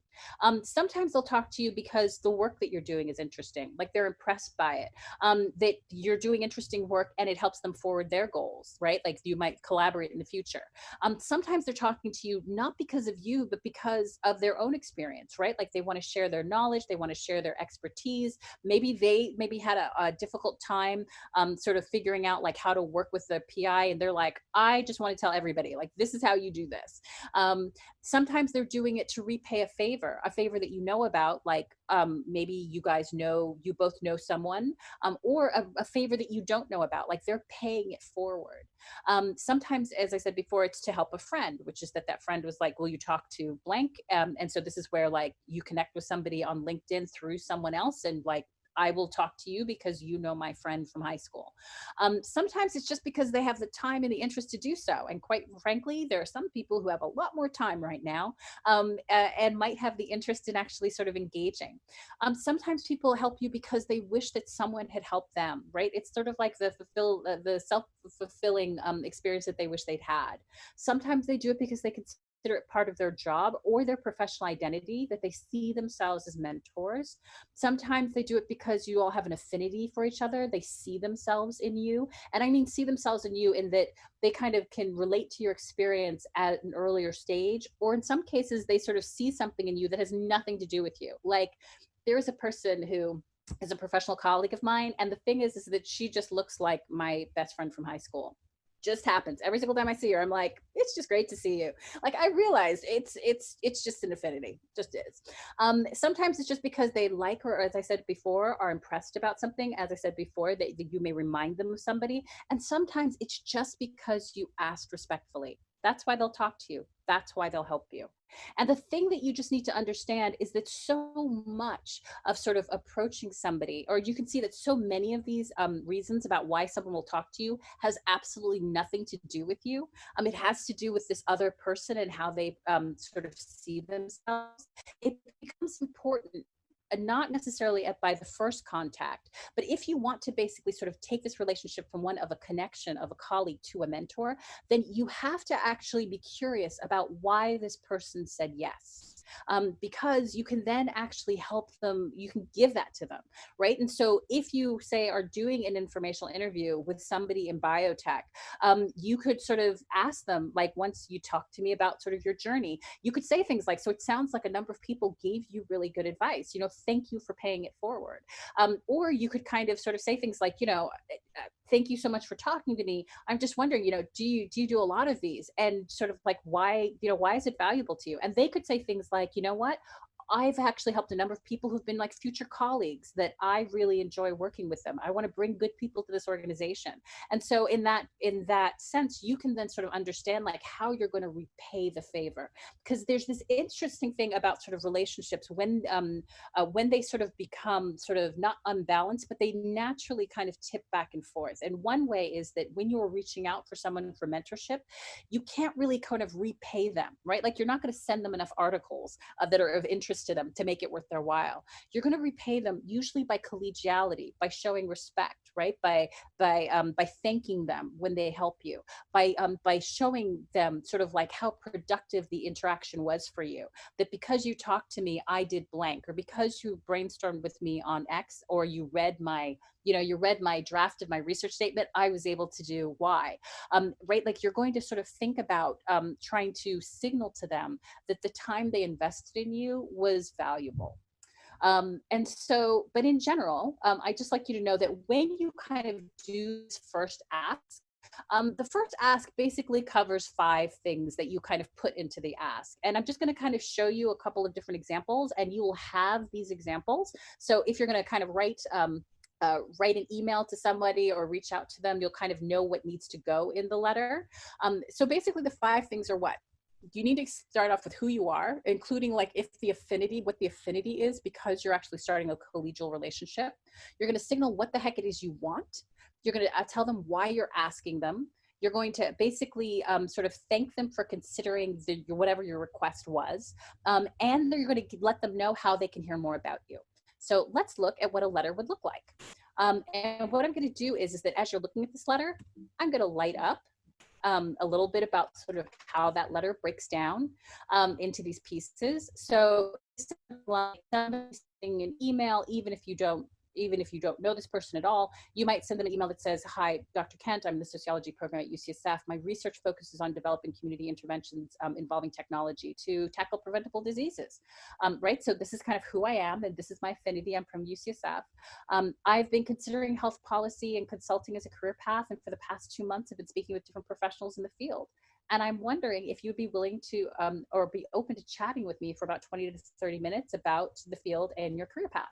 Sometimes they'll talk to you because the work that you're doing is interesting, like they're impressed by it, that you're doing interesting work and it helps them forward their goals, right? Like you might collaborate in the future. Sometimes they're talking to you not because of you, but because of their own experience, right? Like they want to share their knowledge, they want to share their expertise. Maybe had a difficult time sort of figuring out like how to work with the PI, and they're like, I just want to tell everybody, like, this is how you do this. Sometimes they're doing it to repay a favor that you know about, like maybe you both know someone, or a favor that you don't know about, like they're paying it forward. Sometimes, as I said before, it's to help a friend, which is that friend was like, will you talk to blank? And so this is where like you connect with somebody on LinkedIn through someone else, and like, I will talk to you because you know my friend from high school. Sometimes it's just because they have the time and the interest to do so. And quite frankly, there are some people who have a lot more time right now, and might have the interest in actually sort of engaging. Sometimes people help you because they wish that someone had helped them, right? It's sort of like the self-fulfilling experience that they wish they'd had. Sometimes they do it because they can consider it part of their job or their professional identity that they see themselves as mentors. Sometimes they do it because you all have an affinity for each other. They see themselves in you. And I mean, see themselves in you in that they kind of can relate to your experience at an earlier stage. Or in some cases, they sort of see something in you that has nothing to do with you. Like there is a person who is a professional colleague of mine. And the thing is that she just looks like my best friend from high school. Just happens every single time I see her. I'm like, it's just great to see you. Like I realized it's just an affinity, just is. Sometimes it's just because they like her, or as I said before, are impressed about something. As I said before, that you may remind them of somebody. And sometimes it's just because you asked respectfully. That's why they'll talk to you. That's why they'll help you. And the thing that you just need to understand is that so much of sort of approaching somebody, or you can see that so many of these reasons about why someone will talk to you has absolutely nothing to do with you. It has to do with this other person and how they sort of see themselves. It becomes important, not necessarily by the first contact, but if you want to basically sort of take this relationship from one of a connection of a colleague to a mentor, then you have to actually be curious about why this person said yes. Because you can then actually help them, you can give that to them, right? And so if you say are doing an informational interview with somebody in biotech, you could sort of ask them, like, once you talk to me about sort of your journey, you could say things like, so it sounds like a number of people gave you really good advice, thank you for paying it forward. Or you could kind of sort of say things like, thank you so much for talking to me. I'm just wondering, do you do a lot of these? And sort of like, why is it valuable to you? And they could say things like, you know what? I've actually helped a number of people who've been like future colleagues that I really enjoy working with them. I want to bring good people to this organization. And so in that sense, you can then sort of understand like how you're going to repay the favor. Because there's this interesting thing about sort of relationships when they sort of become sort of not unbalanced, but they naturally kind of tip back and forth. And one way is that when you're reaching out for someone for mentorship, you can't really kind of repay them, right? Like you're not going to send them enough articles that are of interest to them to make it worth their while. You're going to repay them usually by collegiality, by showing respect, right? By thanking them when they help you, by showing them sort of like how productive the interaction was for you. That because you talked to me, I did blank, or because you brainstormed with me on X, or you read my draft of my research statement, I was able to do Y. Right? Like you're going to sort of think about trying to signal to them that the time they invested in you was valuable. And so, but in general, I just like you to know that when you kind of do this first ask, the first ask basically covers 5 things that you kind of put into the ask. And I'm just going to kind of show you a couple of different examples, and you will have these examples. So if you're going to kind of write an email to somebody or reach out to them, you'll kind of know what needs to go in the letter. So basically the 5 things are what? You need to start off with who you are, including like what the affinity is, because you're actually starting a collegial relationship. You're going to signal what the heck it is you want. You're going to tell them why you're asking them. You're going to basically sort of thank them for considering whatever your request was. And then you're going to let them know how they can hear more about you. So let's look at what a letter would look like. And what I'm going to do is that as you're looking at this letter, I'm going to light up a little bit about sort of how that letter breaks down into these pieces. So like somebody sending an email, even if you don't know this person at all, you might send them an email that says, hi, Dr. Kent, I'm the sociology program at UCSF. My research focuses on developing community interventions involving technology to tackle preventable diseases, right? So this is kind of who I am, and this is my affinity. I'm from UCSF. I've been considering health policy and consulting as a career path, and for the past 2 months, I've been speaking with different professionals in the field. And I'm wondering if you'd be willing to, or be open to chatting with me for about 20 to 30 minutes about the field and your career path.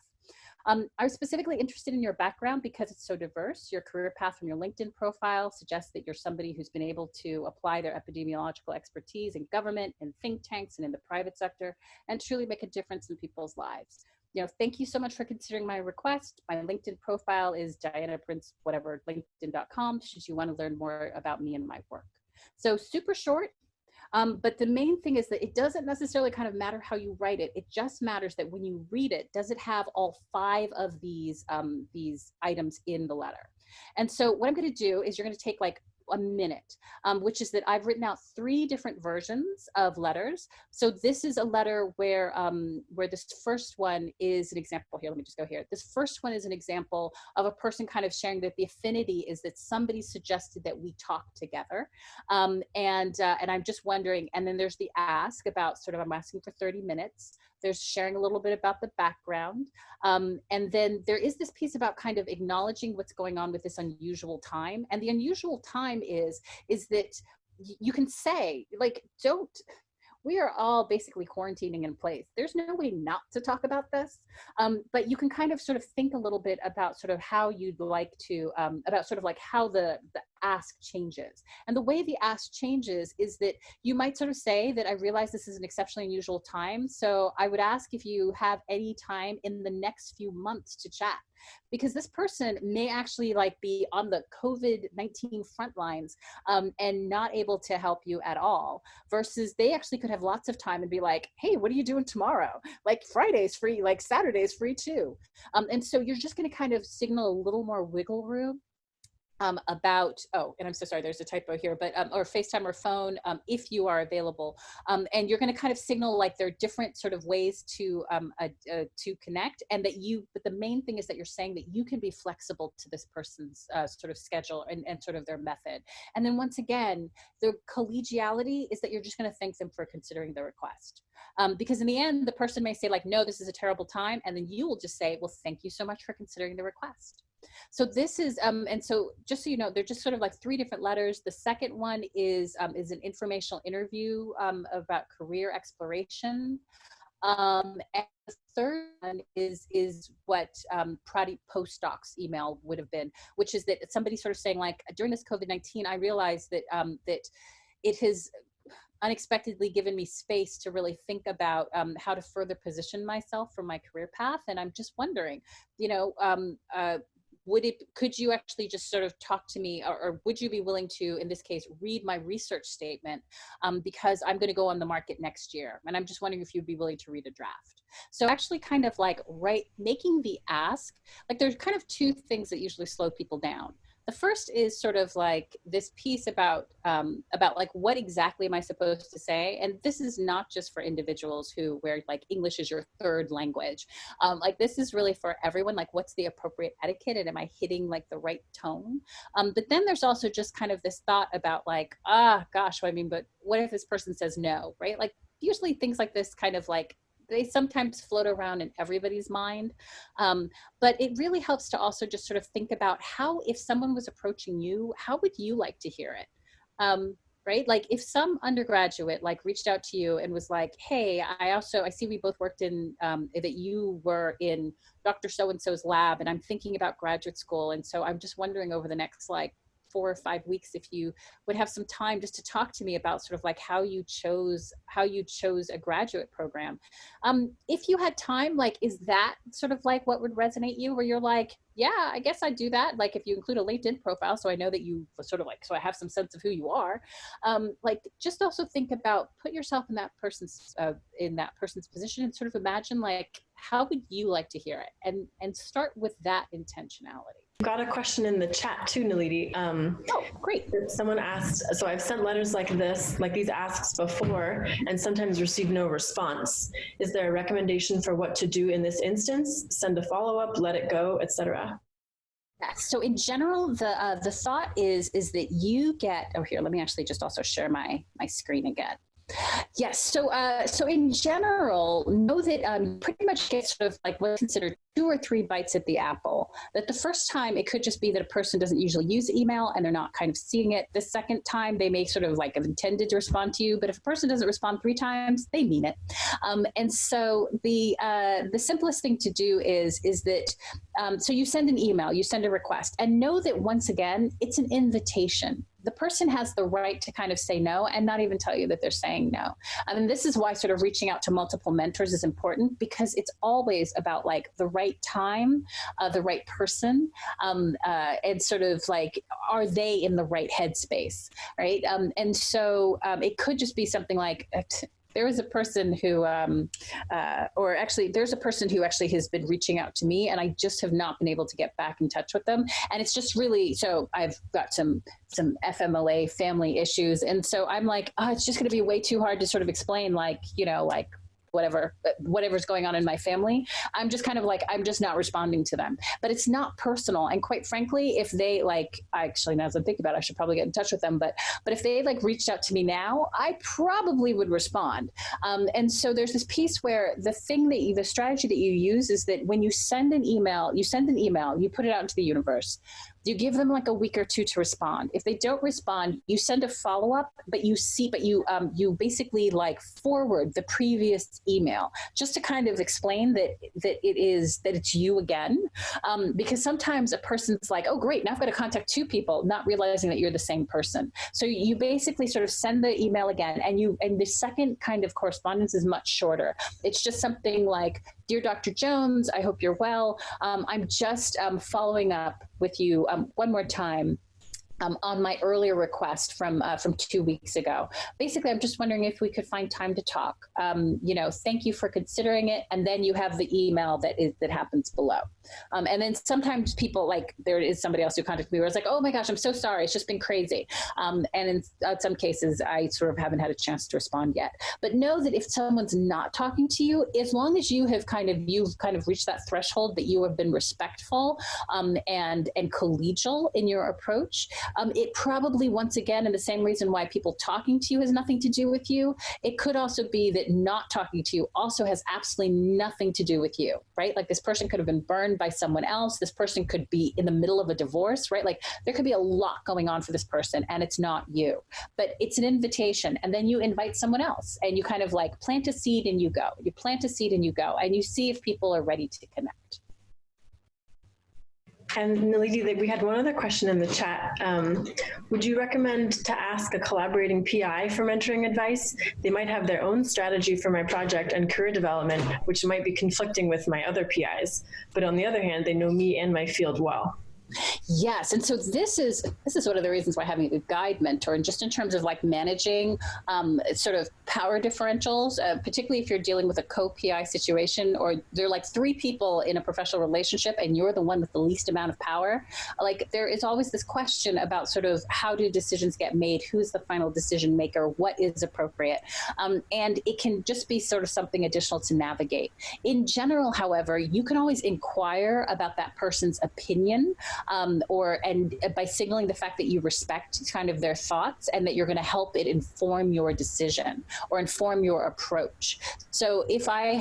I was specifically interested in your background because it's so diverse. Your career path from your LinkedIn profile suggests that you're somebody who's been able to apply their epidemiological expertise in government and think tanks and in the private sector and truly make a difference in people's lives. Thank you so much for considering my request. My LinkedIn profile is Diana Prince, whatever, LinkedIn.com, should you want to learn more about me and my work. So super short. But the main thing is that it doesn't necessarily kind of matter how you write it. It just matters that when you read it, does it have all 5 of these items in the letter? And so what I'm going to do is you're going to take like a minute, which is that I've written out 3 different versions of letters. So this is a letter where this first one is an example. Here, let me just go here. This first one is an example of a person kind of sharing that the affinity is that somebody suggested that we talk together. And I'm just wondering, and then there's the ask about sort of, I'm asking for 30 minutes. There's sharing a little bit about the background. And then there is this piece about kind of acknowledging what's going on with this unusual time. And the unusual time is that you can say, like, we are all basically quarantining in place. There's no way not to talk about this, but you can kind of sort of think a little bit about sort of how you'd like to, about sort of like how the ask changes. And the way the ask changes is that you might sort of say that I realize this is an exceptionally unusual time, so I would ask if you have any time in the next few months to chat. Because this person may actually like be on the COVID-19 front lines and not able to help you at all, versus they actually could have lots of time and be like, hey, what are you doing tomorrow? Like Friday's free, like Saturday's free too. And so you're just going to kind of signal a little more wiggle room about, oh, and I'm so sorry, there's a typo here, but, or FaceTime or phone, if you are available. And you're gonna kind of signal like there are different sort of ways to connect, and that but the main thing is that you're saying that you can be flexible to this person's sort of schedule and sort of their method. And then once again, the collegiality is that you're just gonna thank them for considering the request. Because in the end, the person may say like, no, this is a terrible time. And then you will just say, well, thank you so much for considering the request. So this is, and so just so you know, they're just sort of like 3 different letters. The second one is an informational interview about career exploration. And the third one is what parti postdocs email would have been, which is that somebody sort of saying like, during this COVID-19, I realized that, that it has unexpectedly given me space to really think about how to further position myself for my career path. And I'm just wondering, you know, could you actually just sort of talk to me, or would you be willing to, in this case, read my research statement, because I'm going to go on the market next year. And I'm just wondering if you'd be willing to read a draft. So actually kind of like making the ask, like there's kind of 2 things that usually slow people down. The first is sort of like this piece about like, what exactly am I supposed to say? And this is not just for individuals where like English is your 3rd language. Like this is really for everyone, like what's the appropriate etiquette, and am I hitting like the right tone? But then there's also just kind of this thought about like, gosh, I mean, but what if this person says no, right? Like usually things like this kind of like, they sometimes float around in everybody's mind. But it really helps to also just sort of think about how, if someone was approaching you, how would you like to hear it? Right? Like if some undergraduate like reached out to you and was like, hey, I see we both worked in, that you were in Dr. So-and-so's lab, and I'm thinking about graduate school. And so I'm just wondering over the next like 4 or 5 weeks, if you would have some time just to talk to me about sort of like how you chose a graduate program. If you had time, like, is that sort of like what would resonate you, where you're like, yeah, I guess I'd do that. Like if you include a LinkedIn profile, so I know that you sort of like, so I have some sense of who you are. Like just also think about, put yourself in that person's position and sort of imagine like, how would you like to hear it? And start with that intentionality. Got a question in the chat too, Naledi. Oh, great. Someone asked, so I've sent letters like this, like these asks before, and sometimes receive no response. Is there a recommendation for what to do in this instance? Send a follow-up, let it go, etc.? Yes. So in general, the thought is that you get, oh, here, let me actually just also share my screen again. Yes. So in general, know that you pretty much get sort of like what's considered 2 or 3 bites at the apple. That the first time it could just be that a person doesn't usually use email and they're not kind of seeing it. The second time they may sort of like have intended to respond to you, but if a person doesn't respond 3 times, they mean it. And so the simplest thing to do is that so you send an email, you send a request, and know that once again, it's an invitation. The person has the right to kind of say no and not even tell you that they're saying no. I mean, this is why sort of reaching out to multiple mentors is important, because it's always about like the right time, the right person, and sort of like, are they in the right headspace, right? And so it could just be something like, there is a person who, or actually, there's a person who actually has been reaching out to me, and I just have not been able to get back in touch with them. And it's just really, so I've got some FMLA family issues, and so I'm like, oh, it's just going to be way too hard to sort of explain, like, you know, like whatever's going on in my family. I'm just kind of like, I'm just not responding to them. But it's not personal. And quite frankly, if they like, actually, now as I'm thinking about it, I should probably get in touch with them. But if they like reached out to me now, I probably would respond. And so there's this piece where the strategy that you use is that when you send an email, you put it out into the universe. You give them like a week or two to respond. If they don't respond, you send a follow-up, but you basically like forward the previous email just to kind of explain that it's you again. Because sometimes a person's like, oh great, now I've got to contact two people, not realizing that you're the same person. So you basically sort of send the email again, and the second kind of correspondence is much shorter. It's just something like, Dear Dr. Jones, I hope you're well. I'm just following up with you one more time on my earlier request from 2 weeks ago. Basically, I'm just wondering if we could find time to talk. Thank you for considering it. And then you have the email that happens below. And then sometimes people, like, there is somebody else who contacted me where it's like, oh my gosh, I'm so sorry. It's just been crazy. And in some cases, I sort of haven't had a chance to respond yet. But know that if someone's not talking to you, as long as you've kind of reached that threshold that you have been respectful and collegial in your approach, it probably, once again, and the same reason why people talking to you has nothing to do with you, it could also be that not talking to you also has absolutely nothing to do with you, right? Like, this person could have been burned by someone else. This person could be in the middle of a divorce, right? Like, there could be a lot going on for this person, and it's not you. But it's an invitation, and then you invite someone else, and you kind of like plant a seed and you go. You plant a seed and you go, and you see if people are ready to connect. And Naledi, we had one other question in the chat. Would you recommend to ask a collaborating PI for mentoring advice? They might have their own strategy for my project and career development, which might be conflicting with my other PIs. But on the other hand, they know me and my field well. Yes, and so this is one of the reasons why having a guide mentor, and just in terms of like managing sort of power differentials, particularly if you're dealing with a co-PI situation, or there are like three people in a professional relationship and you're the one with the least amount of power. Like, there is always this question about sort of how do decisions get made, who's the final decision maker, what is appropriate, and it can just be sort of something additional to navigate. In general, however, you can always inquire about that person's opinion. And by signaling the fact that you respect kind of their thoughts and that you're going to help it inform your decision or inform your approach. So if I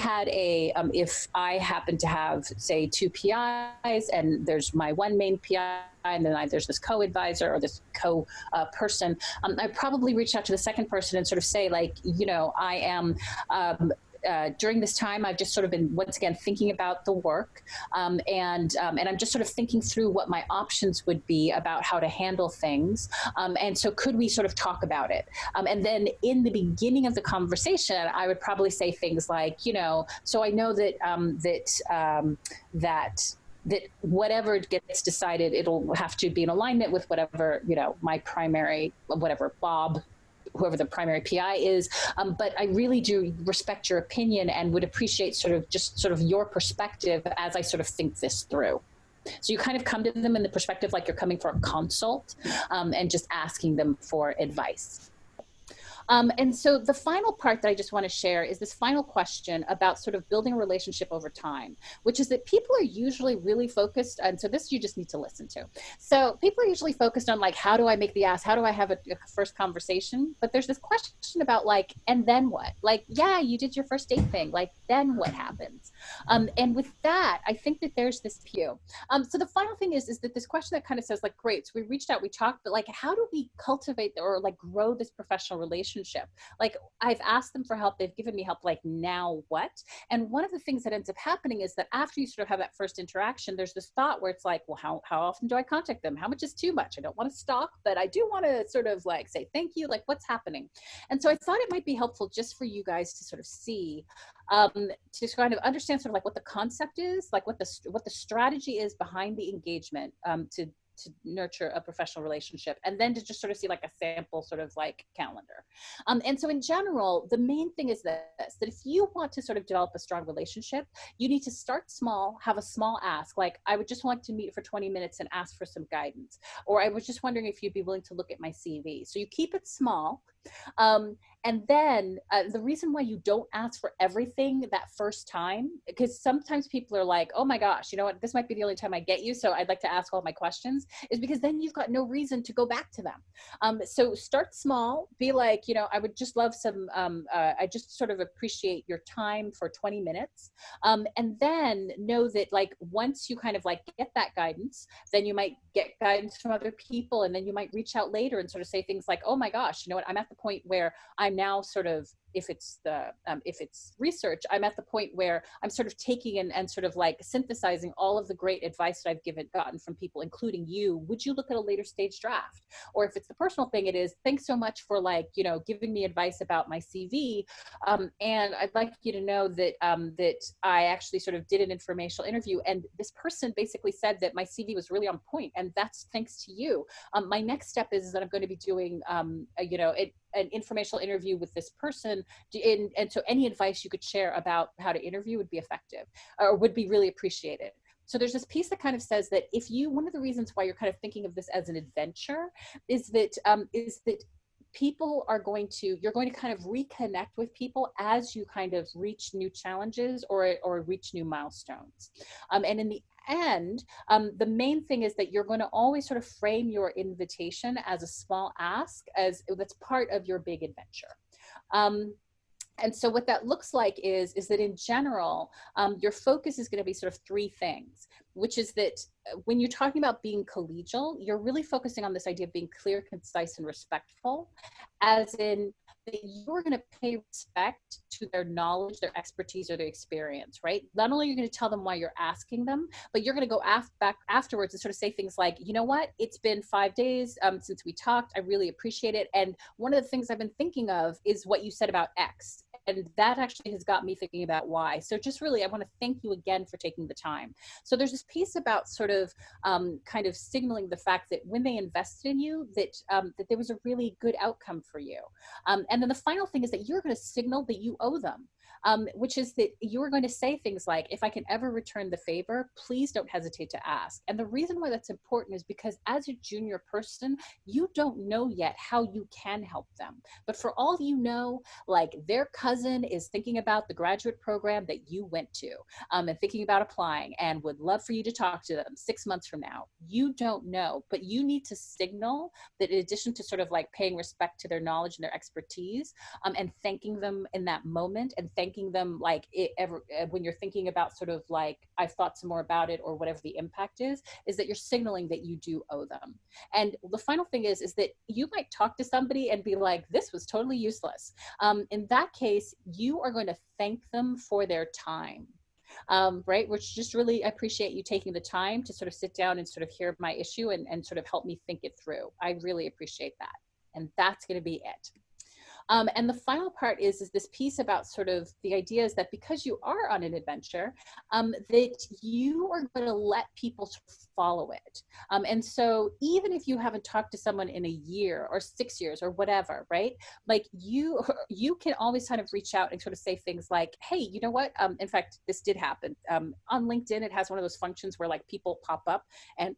happen to have, say, two PIs, and there's my one main PI, and then there's this co-advisor or this co-person, I'd probably reach out to the second person and sort of say, like, I am during this time, I've just sort of been, once again, thinking about the work, and I'm just sort of thinking through what my options would be about how to handle things. And so could we sort of talk about it? And then in the beginning of the conversation, I would probably say things like, so I know that whatever gets decided, it'll have to be in alignment with whatever, my primary, whatever, Bob, whoever the primary PI is, but I really do respect your opinion and would appreciate sort of your perspective as I sort of think this through. So you kind of come to them in the perspective like you're coming for a consult, and just asking them for advice. And so the final part that I just want to share is this final question about sort of building a relationship over time, which is that people are usually really focused, and so this you just need to listen to. So people are usually focused on like, how do I make the ask? How do I have a first conversation? But there's this question about like, and then what? Like, yeah, you did your first date thing. Like, then what happens? And with that, I think that there's this view. So the final thing is that this question that kind of says like, great, so we reached out, we talked, but like, how do we cultivate or like grow this professional relationship? Like, I've asked them for help, they've given me help, like, now what? And one of the things that ends up happening is that after you sort of have that first interaction, there's this thought where it's like, well, how often do I contact them? How much is too much? I don't want to stalk, but I do want to sort of like say thank you, like what's happening? And so I thought it might be helpful just for you guys to sort of see, to kind of understand sort of like what the concept is, like what the strategy is behind the engagement, to nurture a professional relationship, and then to just sort of see like a sample sort of like calendar. And so in general, the main thing is this, that if you want to sort of develop a strong relationship, you need to start small, have a small ask, like I would just want to meet for 20 minutes and ask for some guidance, or I was just wondering if you'd be willing to look at my CV. So you keep it small. Um, and then the reason why you don't ask for everything that first time, because sometimes people are like, oh my gosh, you know what, this might be the only time I get you, so I'd like to ask all my questions, is because then you've got no reason to go back to them. So start small, be like, you know, I would just love some, I just sort of appreciate your time for 20 minutes. And then know that like, once you kind of like get that guidance, then you might get guidance from other people. And then you might reach out later and sort of say things like, oh my gosh, you know what, I'm at the point where I'm now sort of, if it's research, I'm at the point where I'm sort of taking and sort of like synthesizing all of the great advice that I've gotten from people, including you. Would you look at a later stage draft? Or if it's the personal thing, it is, thanks so much for like, you know, giving me advice about my CV. And I'd like you to know that, that I actually sort of did an informational interview, and this person basically said that my CV was really on point, and that's thanks to you. My next step is that I'm going to be doing, you know, an informational interview with this person. And so any advice you could share about how to interview would be effective, or would be really appreciated. So there's this piece that kind of says that if you, one of the reasons why you're kind of thinking of this as an adventure is that people are going to, you're going to kind of reconnect with people as you kind of reach new challenges or reach new milestones. And in the end, the main thing is that you're going to always sort of frame your invitation as a small ask, as that's part of your big adventure. And so what that looks like is that in general, your focus is going to be sort of three things, which is that when you're talking about being collegial, you're really focusing on this idea of being clear, concise, and respectful, as in that you're going to pay respect to their knowledge, their expertise, or their experience, right? Not only are you going to tell them why you're asking them, but you're going to go back afterwards and sort of say things like, you know what, it's been 5 days since we talked. I really appreciate it. And one of the things I've been thinking of is what you said about X. And that actually has got me thinking about why. So just really, I want to thank you again for taking the time. So there's this piece about sort of kind of signaling the fact that when they invested in you, that there was a really good outcome for you. And then the final thing is that you're going to signal that you owe them. Which is that you're going to say things like, if I can ever return the favor, please don't hesitate to ask. And the reason why that's important is because as a junior person, you don't know yet how you can help them. But for all you know, like their cousin is thinking about the graduate program that you went to, and thinking about applying and would love for you to talk to them 6 months from now. You don't know, but you need to signal that in addition to sort of like paying respect to their knowledge and their expertise, and thanking them in that moment, and thanking them like when you're thinking about sort of like, I've thought some more about it, or whatever the impact is that you're signaling that you do owe them. And the final thing is that you might talk to somebody and be like, this was totally useless. In that case, you are going to thank them for their time. Right, which just really appreciate you taking the time to sort of sit down and sort of hear my issue and sort of help me think it through. I really appreciate that. And that's going to be it. And the final part is this piece about sort of the idea is that because you are on an adventure, that you are going to let people sort of follow it. And so even if you haven't talked to someone in a year or 6 years or whatever, right? Like you can always kind of reach out and sort of say things like, hey, you know what? In fact, this did happen. On LinkedIn, it has one of those functions where like people pop up, and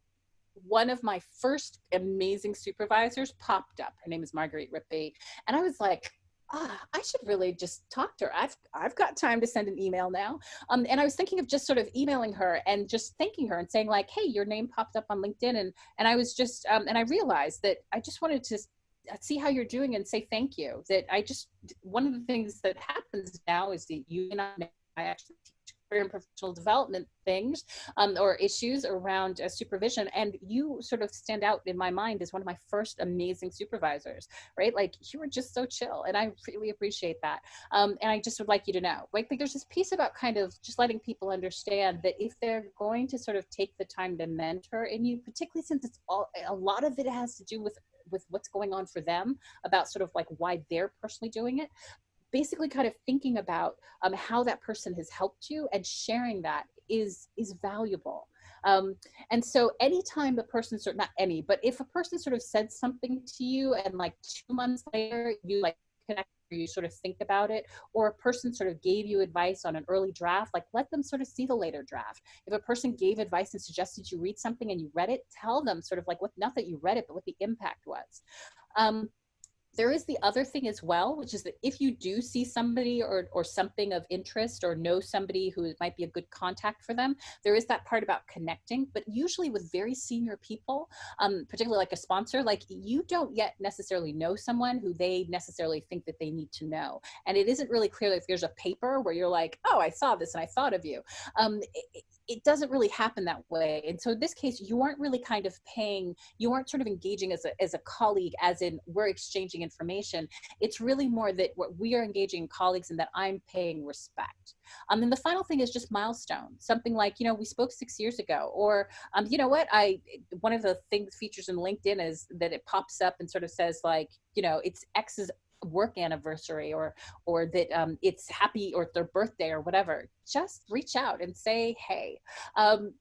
one of my first amazing supervisors popped up. Her name is Marguerite Rippey. And I was like, I should really just talk to her. I've got time to send an email now. And I was thinking of just sort of emailing her and just thanking her and saying like, hey, your name popped up on LinkedIn. And I was just, and I realized that I just wanted to see how you're doing and say thank you. That one of the things that happens now is that you and I actually teach career and professional development things or issues around supervision, and you sort of stand out in my mind as one of my first amazing supervisors, right? Like you were just so chill, and I really appreciate that. And I just would like you to know, like there's this piece about kind of just letting people understand that if they're going to sort of take the time to mentor in you, particularly since a lot of it has to do with what's going on for them, about sort of like why they're personally doing it, basically kind of thinking about how that person has helped you and sharing that is valuable. And so anytime the person sort of, not any, but if a person sort of said something to you and like 2 months later you like connect, or you sort of think about it, or a person sort of gave you advice on an early draft, like let them sort of see the later draft. If a person gave advice and suggested you read something and you read it, tell them sort of like what, not that you read it, but what the impact was. Um, there is the other thing as well, which is that if you do see somebody or something of interest, or know somebody who might be a good contact for them, there is that part about connecting. But usually with very senior people, particularly like a sponsor, like you don't yet necessarily know someone who they necessarily think that they need to know. And it isn't really clear if there's a paper where you're like, oh, I saw this and I thought of you. It doesn't really happen that way. And so in this case, you aren't really kind of paying, you aren't sort of engaging as a colleague, as in we're exchanging information. It's really more that what we are engaging colleagues and that I'm paying respect. And the final thing is just milestone, something like, you know, we spoke 6 years ago, or you know what, one of the things features in LinkedIn is that it pops up and sort of says like, you know, it's X's work anniversary, or that it's happy, or their birthday or whatever. Just reach out and say hey,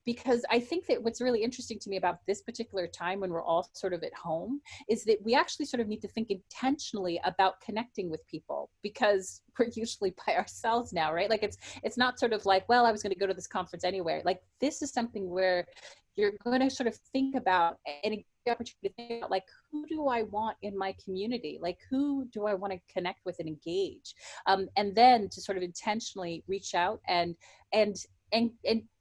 because I think that what's really interesting to me about this particular time when we're all sort of at home is that we actually sort of need to think intentionally about connecting with people, because we're usually by ourselves now, right? Like it's not sort of like, well, I was going to go to this conference anywhere. Like this is something where you're going to sort of think about, and the opportunity to think about, like, who do I want in my community? Like, who do I want to connect with and engage? And then to sort of intentionally reach out and and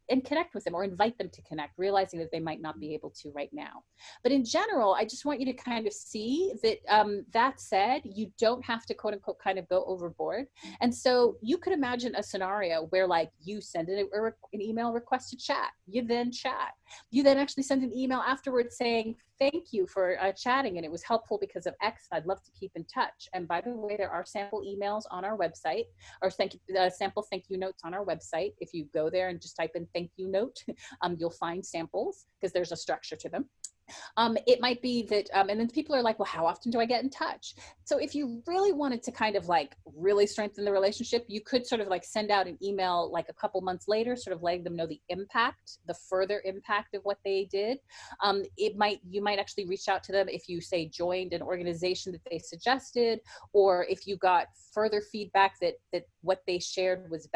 and connect with them, or invite them to connect, realizing that they might not be able to right now. But in general, I just want you to kind of see that, that said, you don't have to quote unquote kind of go overboard. And so you could imagine a scenario where like you send an email request to chat, you then chat, you then actually send an email afterwards saying, thank you for chatting, and it was helpful because of X. I'd love to keep in touch. And by the way, there are sample emails on our website, or sample thank you notes on our website. If you go there and just type in thank you note, you'll find samples because there's a structure to them. It might be that, and then people are like, well, how often do I get in touch? So if you really wanted to kind of like really strengthen the relationship, you could sort of like send out an email like a couple months later, sort of letting them know the impact, the further impact of what they did. You might actually reach out to them if you say joined an organization that they suggested, or if you got further feedback that what they shared was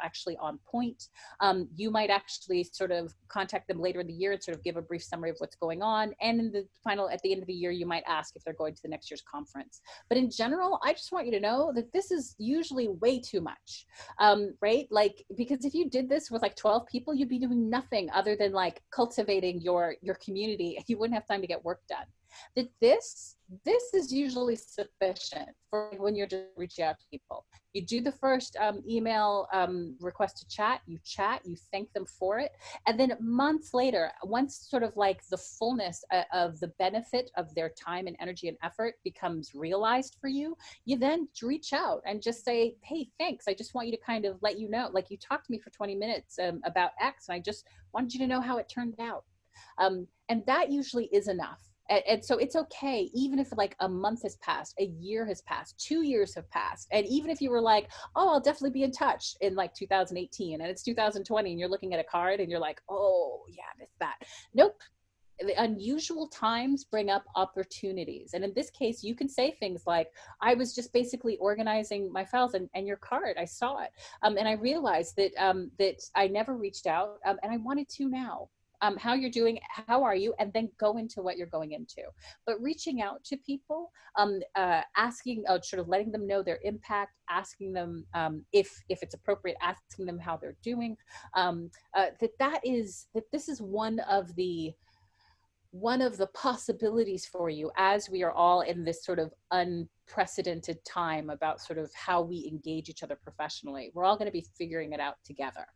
actually on point. You might actually sort of contact them later in the year and sort of give a brief summary of what's going on. And in the at the end of the year, you might ask if they're going to the next year's conference. But in general, I just want you to know that this is usually way too much, right? Like, because if you did this with like 12 people, you'd be doing nothing other than like cultivating your community. You wouldn't have time to get work done. That this is usually sufficient for when you're just reaching out to people. You do the first email request to chat, you thank them for it. And then months later, once sort of like the fullness of the benefit of their time and energy and effort becomes realized for you, you then reach out and just say, hey, thanks. I just want you to kind of let you know, like you talked to me for 20 minutes about X, and I just wanted you to know how it turned out. And that usually is enough. And so it's okay, even if like a month has passed, a year has passed, 2 years have passed. And even if you were like, oh, I'll definitely be in touch in like 2018 and it's 2020 and you're looking at a card and you're like, oh yeah, I missed that. Nope. The unusual times bring up opportunities. And in this case, you can say things like, I was just basically organizing my files and your card, I saw it. And I realized that, that I never reached out and I wanted to now. How you're doing, how are you, and then go into what you're going into. But reaching out to people, asking, sort of letting them know their impact, asking them if it's appropriate, asking them how they're doing, that this is one of the possibilities for you as we are all in this sort of unprecedented time about sort of how we engage each other professionally. We're all going to be figuring it out together.